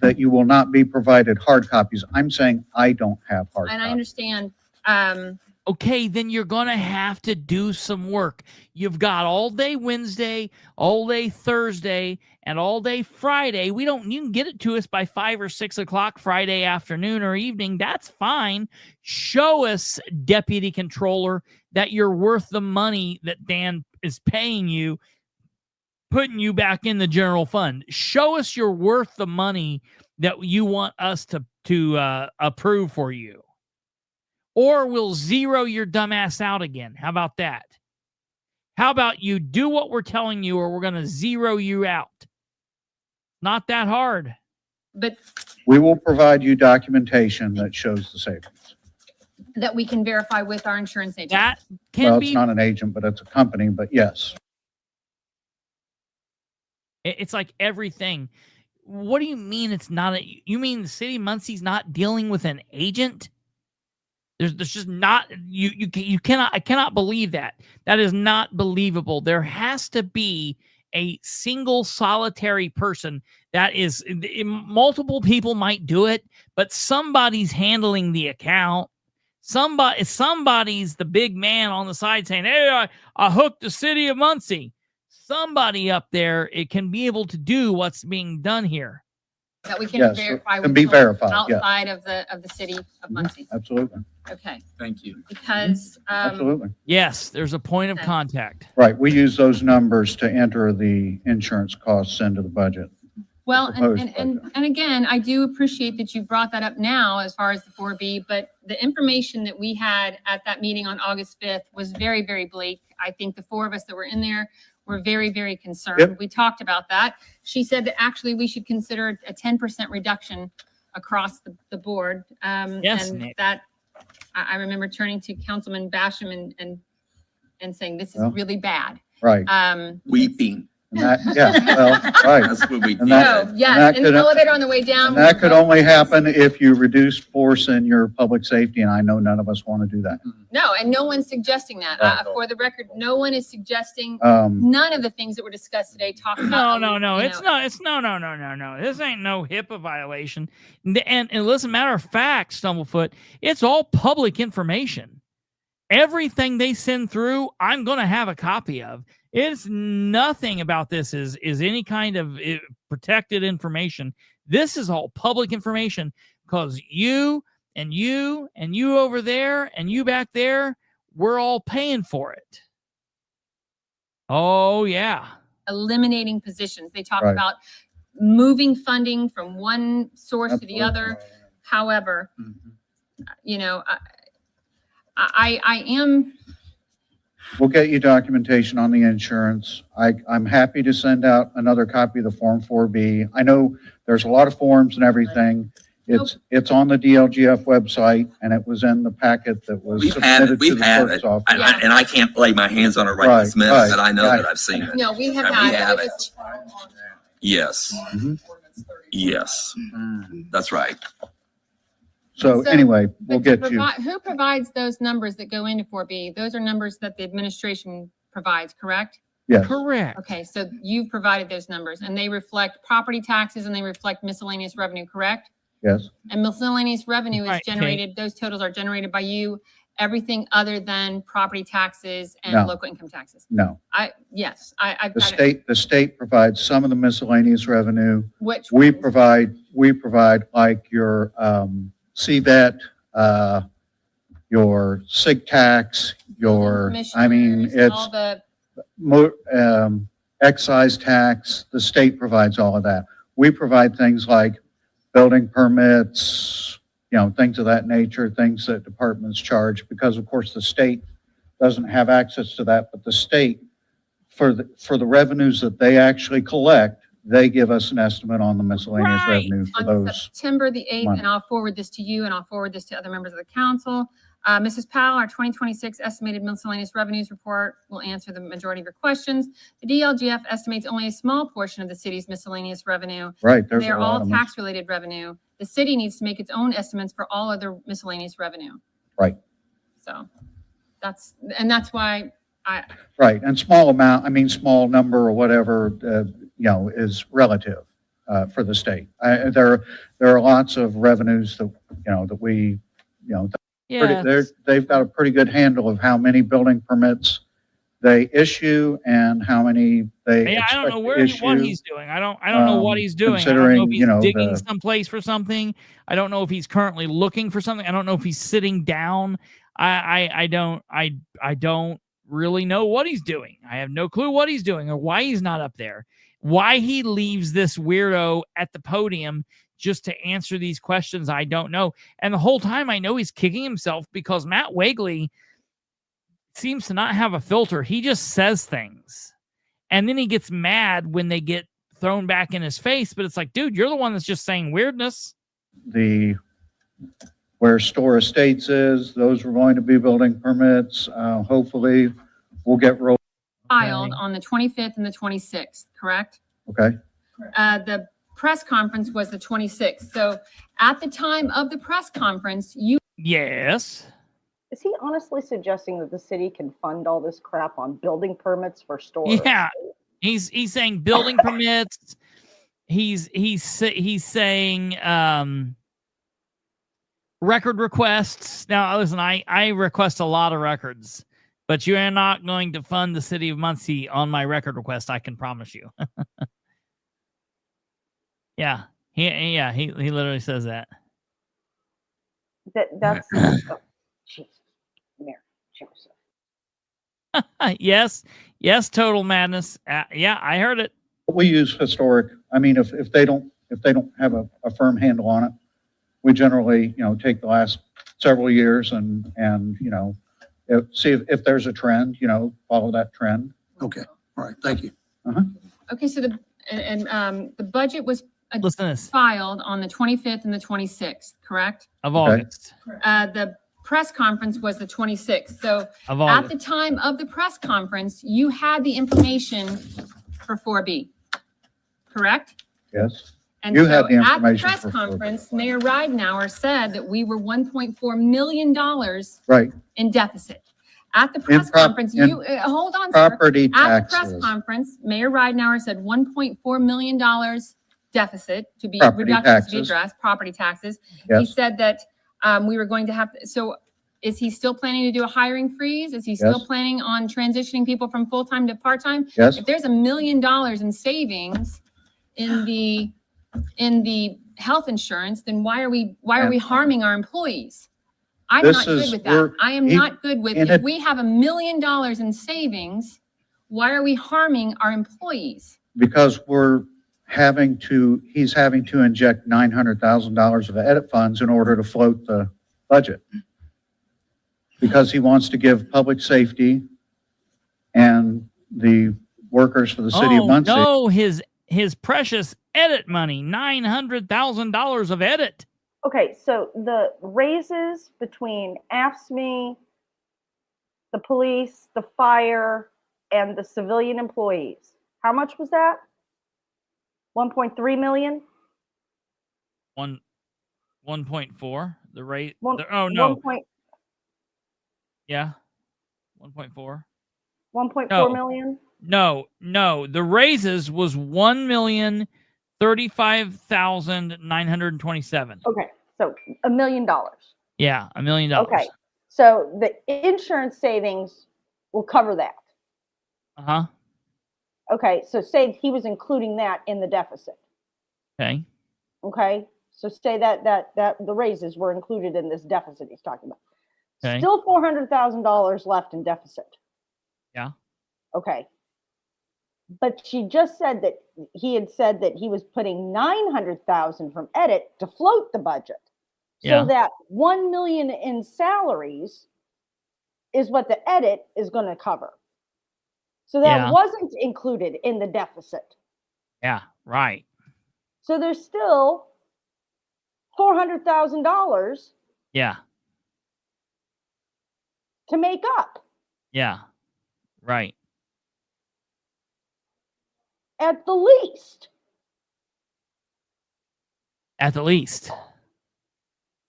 that you will not be provided hard copies. I'm saying I don't have hard And copies. I understand. Okay, then you're going to have to do some work. You've got all day Wednesday, all day Thursday, and all day Friday. You can get it to us by 5 or 6 o'clock Friday afternoon or evening. That's fine. Show us, Deputy Controller, that you're worth the money that Dan is paying you, putting you back in the general fund. Show us you're worth the money that you want us to approve for you. Or we'll zero your dumbass out again. How about that? How about you do what we're telling you, or we're going to zero you out? Not that hard. But We will provide you documentation that shows the savings. that we can verify with our insurance agent. That can Well, be. it's not an agent, but it's a company, but yes. It's like everything. What do you mean it's not you mean the city of Muncie's not dealing with an agent? There's just not, you cannot, I cannot believe that. That is not believable. There has to be a single solitary person that is, multiple people might do it, but somebody's handling the account. Somebody's the big man on the side saying, hey, I hooked the city of Muncie. Somebody up there, it can be able to do what's being done here. That we can Yes, verify can with be people verified, yeah. outside of the city of Muncie. Absolutely. Okay, Thank you. because Absolutely. Yes, there's a point of Okay. contact. Right. We use those numbers to enter the insurance costs into the budget. well, proposed and again, I do appreciate that you brought that up now as far as the 4B, but the information that we had at that meeting on August 5th was very, very bleak. I think the four of us that were in there were very, very concerned. Yep. We talked about that. She said that actually we should consider a 10% reduction across the board. Yes, and Nick. that I remember turning to Councilman Basham and saying, this is Oh. Well. really bad. Right. Weeping. And that, yeah, well, right. That's what we And did. that- So, yes, that in the could- elevator on the way down. And that could only happen if you reduce force in your public safety, and I know none of us want to do that. No, and no one's suggesting that. Right. For the record, no one is suggesting, Um, none of the things that were discussed today talk about. No. you It's know, not. It's no. This ain't no HIPAA violation. And listen, matter of fact, Stumblefoot, it's all public information. Everything they send through, I'm going to have a copy of. It's nothing about this is any kind of protected information. This is all public information because you and you and you over there and you back there, we're all paying for it. Oh, yeah. eliminating positions. They talk Right. about moving funding from one source to the Absolutely. other. However, Mhm. you know, I am, We'll get you documentation on the insurance. I'm happy to send out another copy of the Form 4B. I know there's a lot of forms and everything. It's on the DLGF website, and it was in the packet that was We've had submitted it, to we've the had clerk's it. office. And I can't lay my hands on it right this minute, but I know that I've seen it. no, we have And had. we have it it. was- Yes, Mhm. yes, that's right. So So, anyway, we'll but to get you. Who provides those numbers that go into 4B? Those are numbers that the administration provides, correct? Yes, Correct. Okay, so you've provided those numbers and they reflect property taxes and they reflect miscellaneous revenue, correct? yes, And miscellaneous revenue is Right, okay. generated, those totals are generated by you, everything other than property taxes and No. local income taxes. no. Yes, I've The got it. the state provides some of the miscellaneous revenue. Which We ones? provide like your, CVET, your SIG tax, your, I mean, Commissioners, all it's the, excise tax. The state provides all of that. We provide things like building permits, things of that nature, things that departments charge, because of course the state doesn't have access to that, but the state, for the revenues that they actually collect, they give us an estimate on the miscellaneous Right. revenue for on those. September the 8th, money. and I'll forward this to you and I'll forward this to other members of the council. Mrs. Powell, our 2026 estimated miscellaneous revenues report will answer the majority of your questions. The DLGF estimates only a small portion of the city's miscellaneous revenue. Right, there's They a are lot all of tax-related revenue. The city needs to make its own estimates for all other miscellaneous revenue. Right. So that's why Right, and small number or whatever, is relative for the state. There are lots of revenues that, that we, Yeah. they've got a pretty good handle of how many building permits they issue and how many they Yeah, I don't expect know to what issue. he's doing. I don't know what he's doing. I don't know considering, if he's digging the- someplace for something. I don't know if he's currently looking for something. I don't know if he's sitting down. I don't really know what he's doing. I have no clue what he's doing or why he's not up there. Why he leaves this weirdo at the podium just to answer these questions, I don't know. And the whole time I know he's kicking himself because Matt Wagley seems to not have a filter. He just says things. And then he gets mad when they get thrown back in his face. But it's like, dude, you're the one that's just saying weirdness. Where Store Estates is, those are going to be building permits. Hopefully we'll get rolled. filed on the 25th and the 26th, correct? Okay, The press conference was the 26th. So at the time of the press conference, you Yes. Is he honestly suggesting that the city can fund all this crap on building permits for stores? Yeah. He's saying building permits. He's saying record requests. Now, listen, I request a lot of records, but you are not going to fund the city of Muncie on my record request. I can promise you. Yeah, he literally says that. That's oh, Jesus, Mary Joseph. Yes, total madness. Yeah, I heard it. we use historic. I mean, if they don't have a firm handle on it, we generally, take the last several years and see if there's a trend, follow that trend. Okay, all right, thank you. okay, so the budget was Listen to this. filed on the 25th and the 26th, correct? Of Okay. August. The press conference was the 26th. So Of at August. the time of the press conference, you had the information for 4B, correct? Yes. And You so had the at the information press for 4B. conference, Mayor Ridenhour said that we were $1.4 million Right. in deficit. At the press conference, in you, hold on, sir. Property At the press taxes. conference, Mayor Ridenhour said $1.4 million deficit to be Property reductions to be taxes. addressed, property taxes. He Yes. said that we were going to have, so is he still planning to do a hiring freeze? Is he still Yes. planning on transitioning people from full-time to part-time? Yes. If there's $1 million in savings in the health insurance, then why are we harming our employees? I'm This not good is- with we're- that. I am he- not good with, in if a- we have $1 million in savings, why are we harming our employees? Because he's having to inject $900,000 of edit funds in order to float the budget. Because he wants to give public safety and the workers for the city of Muncie. No, his precious edit money, $900,000 of edit. Okay, so the raises between AFSCME, the police, the fire, and the civilian employees, how much was that? 1.3 million? 1.4. The rate. One- Oh no. 1 point, Yeah. 1.4. 1.4 No. million? No. The raises was 1,035,927. Okay, so $1 million. Yeah, $1 million. Okay, so the insurance savings will cover that. Uh-huh. Okay, so say he was including that in the deficit. Okay. Okay, so say that the raises were included in this deficit he's talking about. Okay. Still $400,000 left in deficit. Yeah. Okay. But she just said that he had said that he was putting 900,000 from edit to float the budget. Yeah. So that 1 million in salaries is what the edit is going to cover. So that Yeah. wasn't included in the deficit. Yeah, right. So there's still $400,000 Yeah. to make up Yeah. Right. at the least. At the least.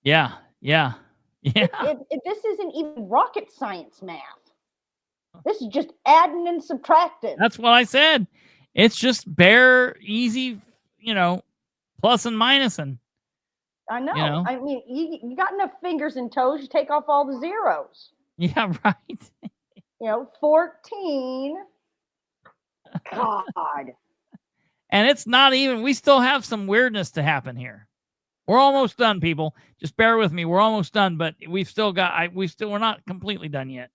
Yeah. Yeah. Yeah. If this isn't even rocket science math. This is just adding and subtracting. That's what I said. It's just bare, easy, plus and minusing. I know. You know? I mean, you got enough fingers and toes, you take off all the zeros. Yeah, right. 14. God. And it's not even, we still have some weirdness to happen here. We're almost done, people. Just bear with me. We're almost done, but we've still got, we're not completely done yet.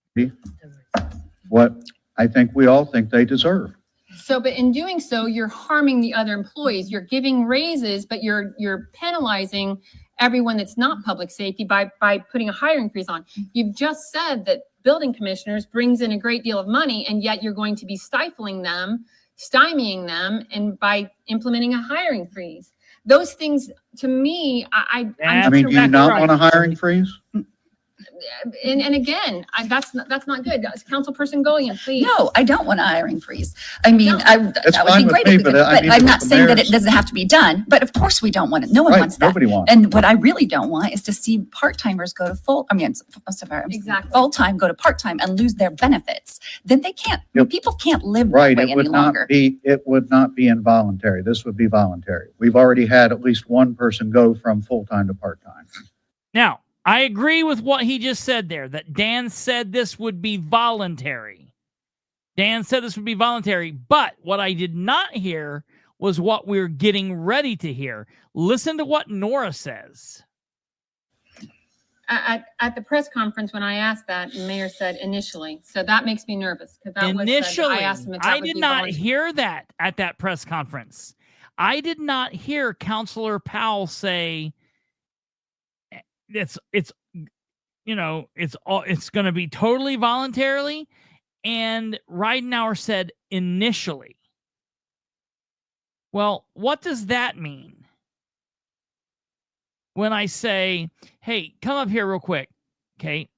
What I think we all think they deserve. So, but in doing so, you're harming the other employees. You're giving raises, but you're penalizing everyone that's not public safety by putting a hiring freeze on. You've just said that building commissioners brings in a great deal of money, and yet you're going to be stifling them, stymieing them, and by implementing a hiring freeze. Those things, to me, I mean, do you not want a hiring freeze? And again, that's not good. Councilperson Golian, please. No, I don't want a hiring freeze. I mean, No. that would be great. If we could, but I'm not saying that it doesn't have to be done. But of course we don't want it. No one wants that. Nobody wants. And what I really don't want is to see part-timers go to Exactly. full-time go to part-time and lose their benefits. Then they can't, Yep. people can't live Right, that way any longer. it would not be involuntary. This would be voluntary. We've already had at least one person go from full-time to part-time. Now, I agree with what he just said there, that Dan said this would be voluntary. Dan said this would be voluntary, but what I did not hear was what we're getting ready to hear. Listen to what Nora says. At the press conference, when I asked that, the mayor said initially. So that makes me nervous because that was said that Initially, I asked him if that I would did be not voluntary. hear that at that press conference. I did not hear Counselor Powell say it's going to be totally voluntarily, and Ridenauer said initially. Well, what does that mean? When I say, hey, come up here real quick, okay?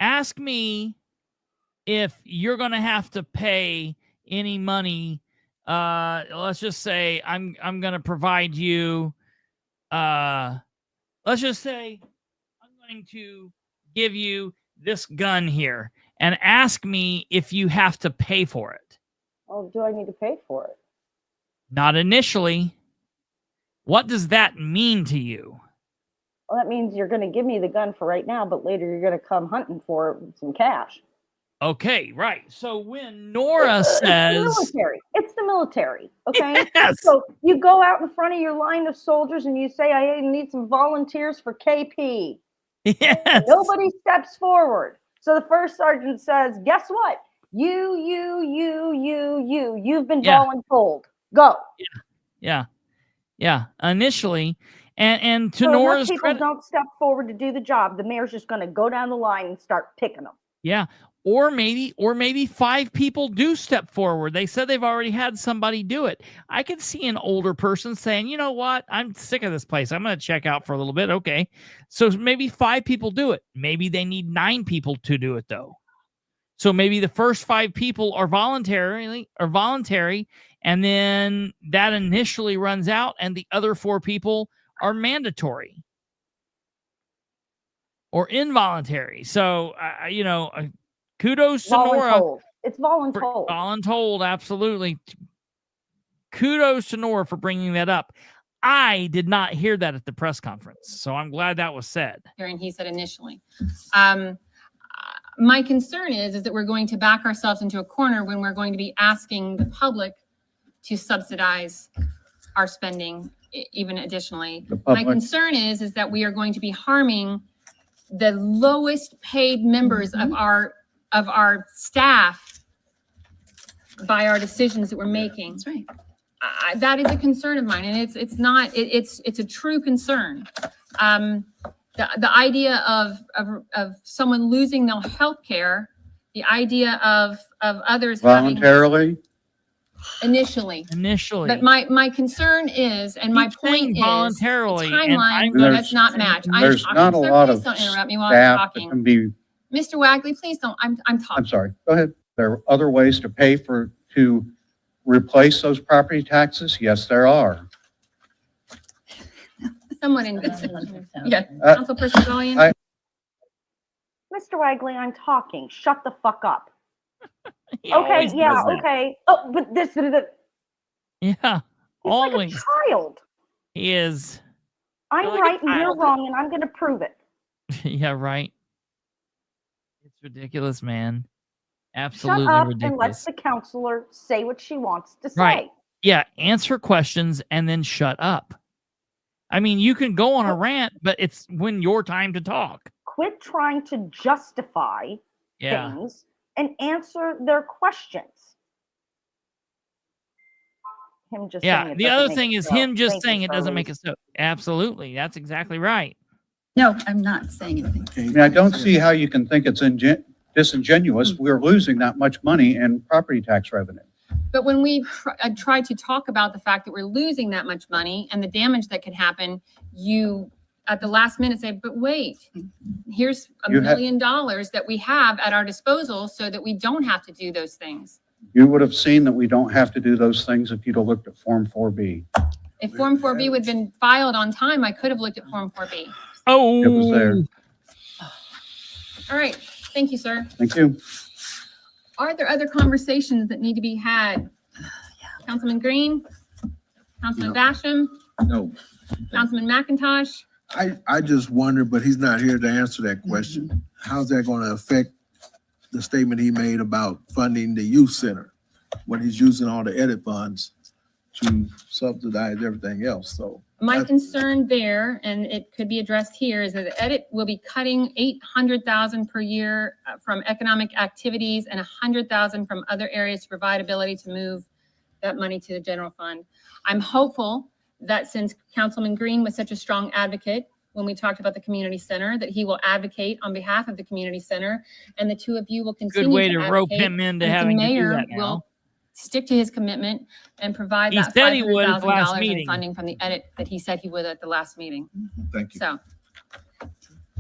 Ask me if you're going to have to pay any money. Let's just say I'm going to provide you. Let's just say I'm going to give you this gun here and ask me if you have to pay for it. Oh, do I need to pay for it? Not initially. What does that mean to you? Well, that means you're going to give me the gun for right now, but later you're going to come hunting for it with some cash. Okay, right. So when Nora says... It's the military, okay? Yes. So you go out in front of your line of soldiers and you say, I need some volunteers for KP. Yes. Nobody steps forward. So the first sergeant says, guess what? You've been voluntold. Go. Yeah. Initially, and to So Nora's people credit, don't step forward to do the job. The mayor's just going to go down the line and start picking them. yeah, or maybe 5 people do step forward. They said they've already had somebody do it. I could see an older person saying, you know what, I'm sick of this place. I'm going to check out for a little bit. Okay, so maybe 5 people do it. Maybe they need 9 people to do it though. So maybe the first 5 people are voluntary, and then that initially runs out, and the other 4 people are mandatory. or involuntary. So, kudos to Nora. Voluntold. It's voluntold. Voluntold, absolutely. Kudos to Nora for bringing that up. I did not hear that at the press conference, so I'm glad that was said. Hearing he said initially. My concern is that we're going to back ourselves into a corner when we're going to be asking the public to subsidize our spending even additionally. My concern is that we are going to be harming the lowest paid members of our staff by our decisions that we're making. That's right. That is a concern of mine, and it's a true concern. The idea of someone losing their health care, the idea of others Voluntarily? initially. But my concern is, and my point is, voluntarily, the timeline does not match. There's not a lot of please don't interrupt me while I'm staff that talking. can be, Mr. Wagley, please don't. I'm talking. I'm sorry, go ahead. There are other ways to pay to replace those property taxes? Yes, there are. Someone in yeah, Councilperson Gullion. Mr. Wagley, I'm talking. Shut the fuck up. He Okay, always yeah, does that. okay. Oh, but this, Yeah, he's always. like a child. He is. I'm like a right and you're child. wrong, and I'm going to prove it. Yeah, right. It's ridiculous, man. Shut Absolutely up and let ridiculous. the counselor say what she wants to say. Right. Yeah, answer questions and then shut up. I mean, you can go on a rant, but it's when your time to talk. Quit trying to justify Yeah. things and answer their questions. Him just saying Yeah. it The doesn't other make thing it is so. him just Thank you, saying it doesn't Charlize. make it so. Absolutely. That's exactly right. No, I'm not saying anything. I mean, I don't see how you can think it's disingenuous. We're losing that much money in property tax revenue. But when we try to talk about the fact that we're losing that much money and the damage that could happen, you at the last minute say, but wait, here's $1 million that we have at our disposal so that we don't have to do those things. You would have seen that we don't have to do those things if you'd have looked at Form 4B. If Form 4B would have been filed on time, I could have looked at Form 4B. Oh, It was there. All right. Thank you, sir. Thank you. Are there other conversations that need to be had? Councilman Green? Councilman Basham? No. Councilman McIntosh? I just wonder, but he's not here to answer that question. How's that going to affect the statement he made about funding the youth center when he's using all the edit funds to subsidize everything else? So My concern there, and it could be addressed here, is that the edit will be cutting $800,000 per year from economic activities and $100,000 from other areas to provide ability to move that money to the general fund. I'm hopeful that since Councilman Green was such a strong advocate when we talked about the community center, that he will advocate on behalf of the community center, and the two of you will continue good way to to rope advocate, him into and having the to do mayor that now. will stick to his commitment and provide He that said he would at the last $500,000 in meeting. funding from the edit that he said he would at the last meeting. thank you. So,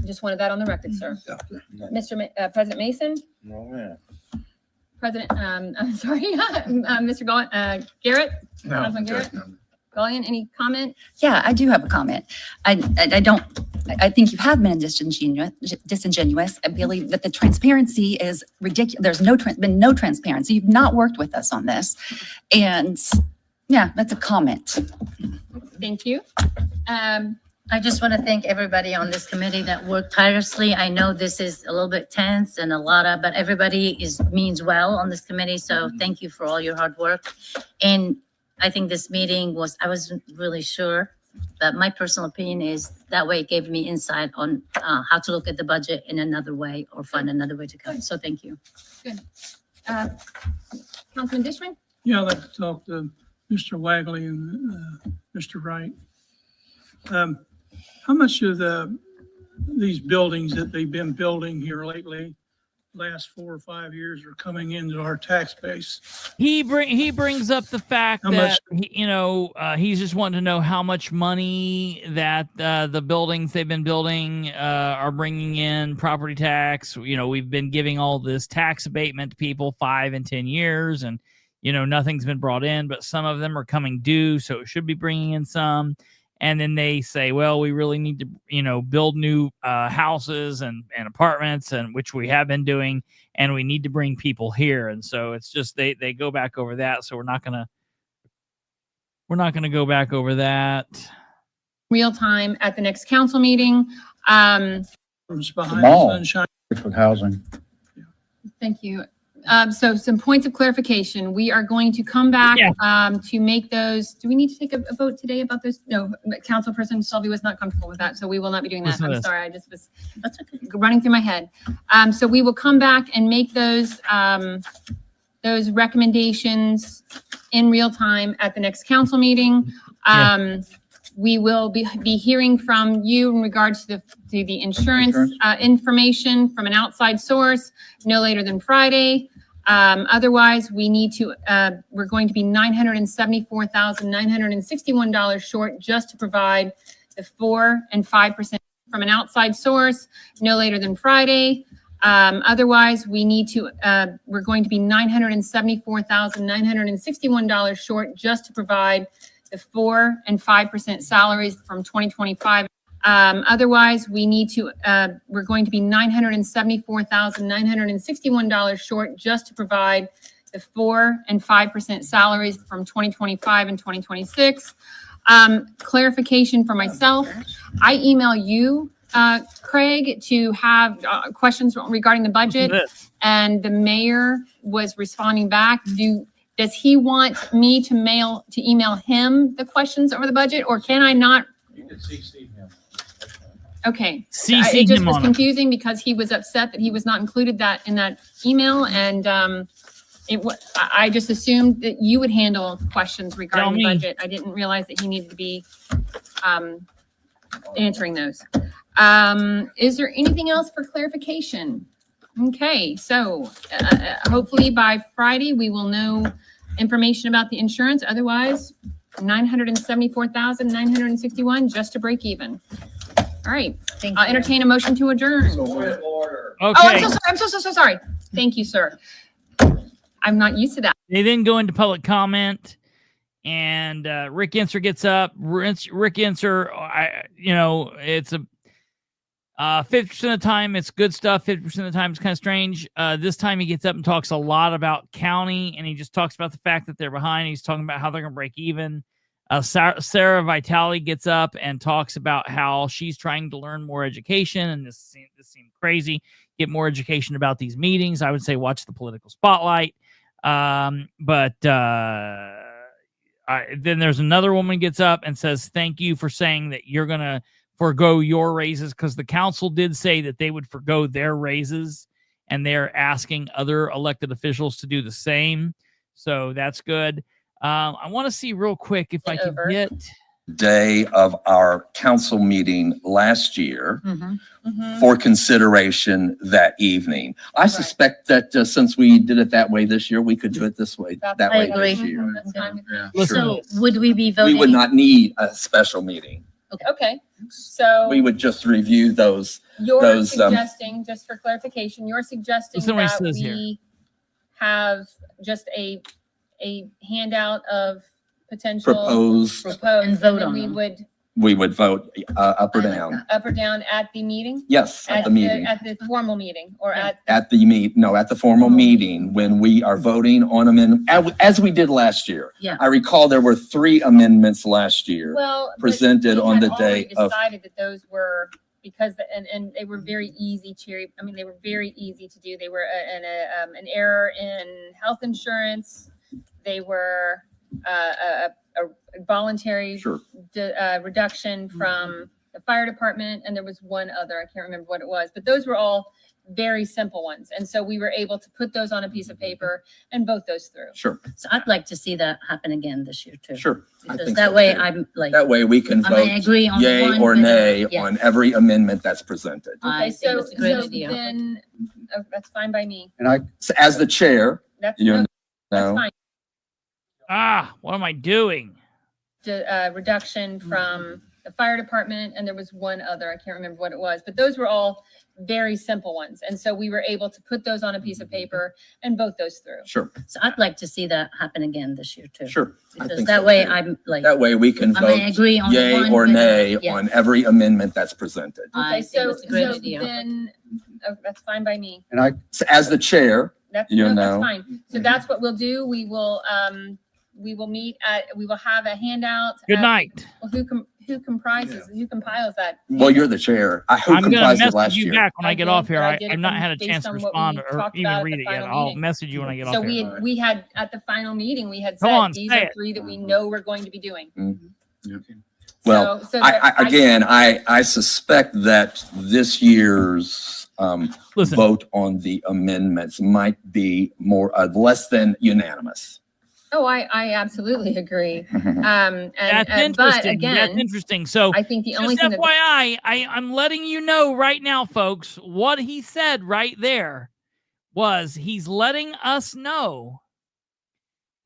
just wanted that on the record, sir. Yeah. President Mason, Oh, man. President, I'm sorry, Mr. Garrett, Councilman Garrett, Gullion, any comment? Yeah, I do have a comment. I think you have been disingenuous. I believe that the transparency is ridiculous. There's been no transparency. You've not worked with us on this. And yeah, that's a comment. Thank you. I just want to thank everybody on this committee that worked tirelessly. I know this is a little bit tense and but everybody means well on this committee. So thank you for all your hard work. And I think this meeting I wasn't really sure, but my personal opinion is that way it gave me insight on how to look at the budget in another way or find another way to go. So thank you. Good. Councilman Dishman? Yeah, I'd like to talk to Mr. Wagley and Mr. Wright. How much of these buildings that they've been building here lately, last 4 or 5 years, are coming into our tax base? He brings up the fact How that much- he's just wanting to know how much money that the buildings they've been building are bringing in property tax. We've been giving all this tax abatement to people 5 and 10 years, and nothing's been brought in, but some of them are coming due, so it should be bringing in some. And then they say, well, we really need to, build new houses and apartments, and which we have been doing, and we need to bring people here. And so it's just they go back over that. So we're not gonna go back over that. Real time at the next council meeting. Behind mall. Sunshine. With housing. Thank you. So some points of clarification. We are going to come back to make those. Do we need to take a vote today about those? No, Councilperson Shelby was not comfortable with that, so we will not be doing that. I'm sorry, I just was running through my head. So we will come back and make those recommendations in real time at the next council meeting. We will be hearing from you in regards to the insurance information from an outside source no later than Friday. Otherwise, we need to, we're going to be $974,961 short just to provide the 4 and 5% from an outside source no later than Friday. Otherwise, we need to, we're going to be $974,961 short just to provide the 4 and 5% salaries from 2025. Otherwise, we need to, we're going to be $974,961 short just to provide the 4 and 5% salaries from 2025 and 2026. Clarification for myself, I email you, Craig, to have questions regarding the budget, and the mayor was responding back. Does he want me to email him the questions over the budget, or can I not? You can CC him. Okay. CC It just him was on it. confusing because he was upset that he was not included in that email, and I just assumed that you would handle questions regarding the budget. I didn't realize that he needed to be answering those. Is there anything else for clarification? Okay, so hopefully by Friday, we will know information about the insurance. Otherwise, $974,961 just to break even. All right, I'll entertain a motion to adjourn. Okay. Oh, I'm so sorry. Thank you, sir. I'm not used to that. They then go into public comment, and Rick Inser gets up. Rick Inser, it's a 50% of the time it's good stuff. 50% of the time it's kind of strange. This time he gets up and talks a lot about county, and he just talks about the fact that they're behind. He's talking about how they're going to break even. Sarah Vitale gets up and talks about how she's trying to learn more education, and this seemed crazy. Get more education about these meetings. I would say watch the political spotlight. Then there's another woman gets up and says, thank you for saying that you're going to forego your raises, because the council did say that they would forego their raises, and they're asking other elected officials to do the same. So that's good. I want to see real quick if I can get day of our council meeting last year for consideration that evening. I suspect that since we did it that way this year, we could do it this way, that way this year. So would we be We voting? would not need a special meeting. Okay, so We would just review those. you're suggesting, just for clarification, you're suggesting Listen what it that says here. we have just a handout of potential Proposed, And vote then on we them. would we would vote up or down. up or down at the meeting? Yes, at the meeting. At the formal meeting, or at, At the formal meeting, when we are voting on amendment, as we did last year. Yeah. I recall there were 3 amendments last year. well. but presented we on had the already day of- Decided that those were, because, and they were very easy they were very easy to do. They were an error in health insurance. They were a voluntary Sure. reduction from the fire department, and there was one other, I can't remember what it was, but those were all very simple ones. And so we were able to put those on a piece of paper and vote those through. Sure, So I'd like to see that happen again this year too. sure. I Because think that so, way too. I'm like, That way we can I may vote agree on yay one, or but- nay yeah. on every amendment that's presented. I Okay, think so, it's a great so idea. then, that's fine by me. And I, So as the chair, That's, you that's know, fine. what am I doing? Reduction from the fire department, and there was one other, I can't remember what it was, but those were all very simple ones. And so we were able to put those on a piece of paper and vote those through. Sure, So I'd like to see that happen again this year too. sure. I Because think that so, way too. I'm like, That way we can I may vote agree on yay one, or but, nay yeah. on every amendment that's presented. I Okay, think so, that's a great so idea. then, that's fine by me. And I, So as the chair, That's, You no, know. that's fine. So that's what we'll do. We will meet we will have a handout. Good night. Well, who compiles that? well, you're the chair. Who I'm going to comprised it message last you year? back when I get did, off here. but I I, did it I've not from- had a based chance to on what respond we or talked even about at read the it yet. final I'll meeting. message you when I get So off here. we had at the final meeting, we had Come said, on, these say are it. 3 that we know we're going to be doing. Well, So I suspect that this year's Listen, vote on the amendments might be less than unanimous. Oh, I absolutely agree. that's But interesting. That's again, interesting. So I think the only just thing FYI, I'm letting you know right now, folks, what he said right there was he's letting us know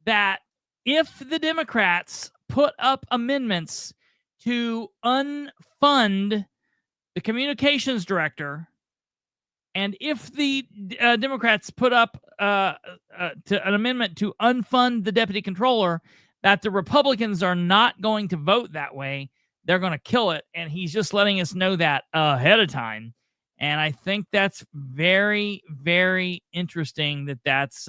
that if the Democrats put up amendments to unfund the communications director, and if the Democrats put up an amendment to unfund the deputy controller, that the Republicans are not going to vote that way. They're going to kill it. And he's just letting us know that ahead of time. And I think that's very, very interesting that's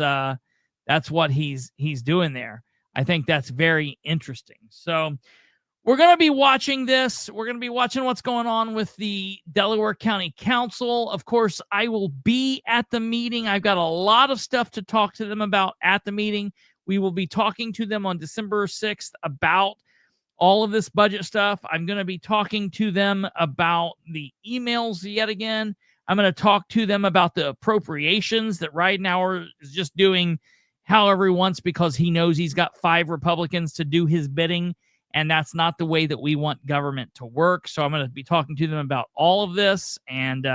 what he's doing there. I think that's very interesting. So we're going to be watching this. We're going to be watching what's going on with the Delaware County Council. Of course, I will be at the meeting. I've got a lot of stuff to talk to them about at the meeting. We will be talking to them on December 6th about all of this budget stuff. I'm going to be talking to them about the emails yet again. I'm going to talk to them about the appropriations that Ridenhour is just doing however he wants because he knows he's got 5 Republicans to do his bidding. And that's not the way that we want government to work. So I'm going to be talking to them about all of this. And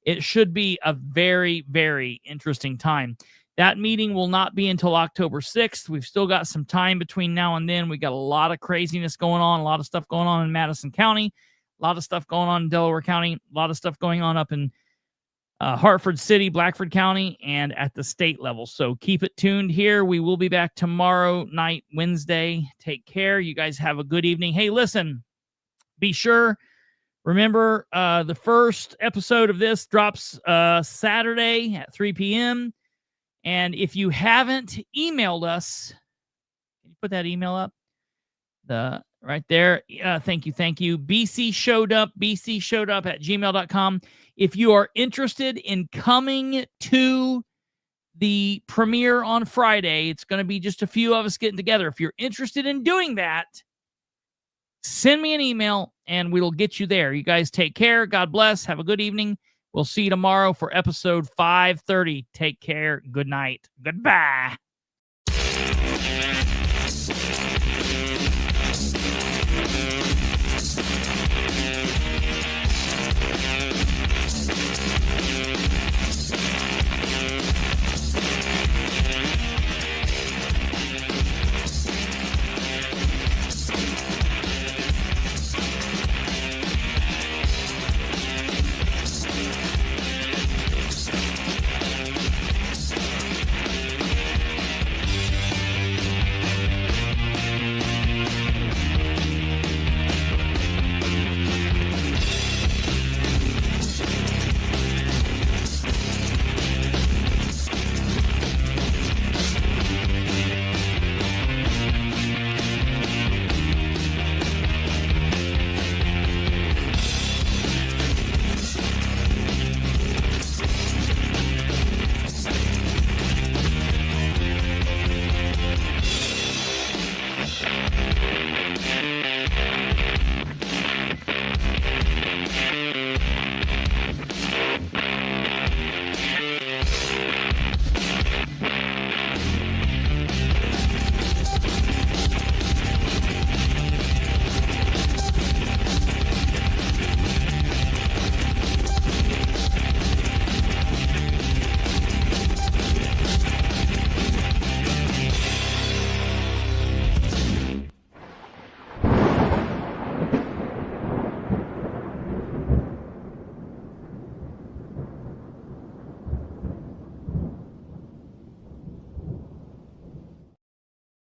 it should be a very, very interesting time. That meeting will not be until October 6th. We've still got some time between now and then. We got a lot of craziness going on, a lot of stuff going on in Madison County, a lot of stuff going on in Delaware County, a lot of stuff going on up in Hartford City, Blackford County, and at the state level. So keep it tuned here. We will be back tomorrow night, Wednesday. Take care. You guys have a good evening. Hey, listen, be sure, remember, the first episode of this drops Saturday at 3 p.m. And if you haven't emailed us, can you put that email up? Right there. Thank you. BC showed up at gmail.com. If you are interested in coming to the premiere on Friday, it's going to be just a few of us getting together. If you're interested in doing that, send me an email and we'll get you there. You guys take care. God bless. Have a good evening. We'll see you tomorrow for episode 530. Take care. Good night. Goodbye.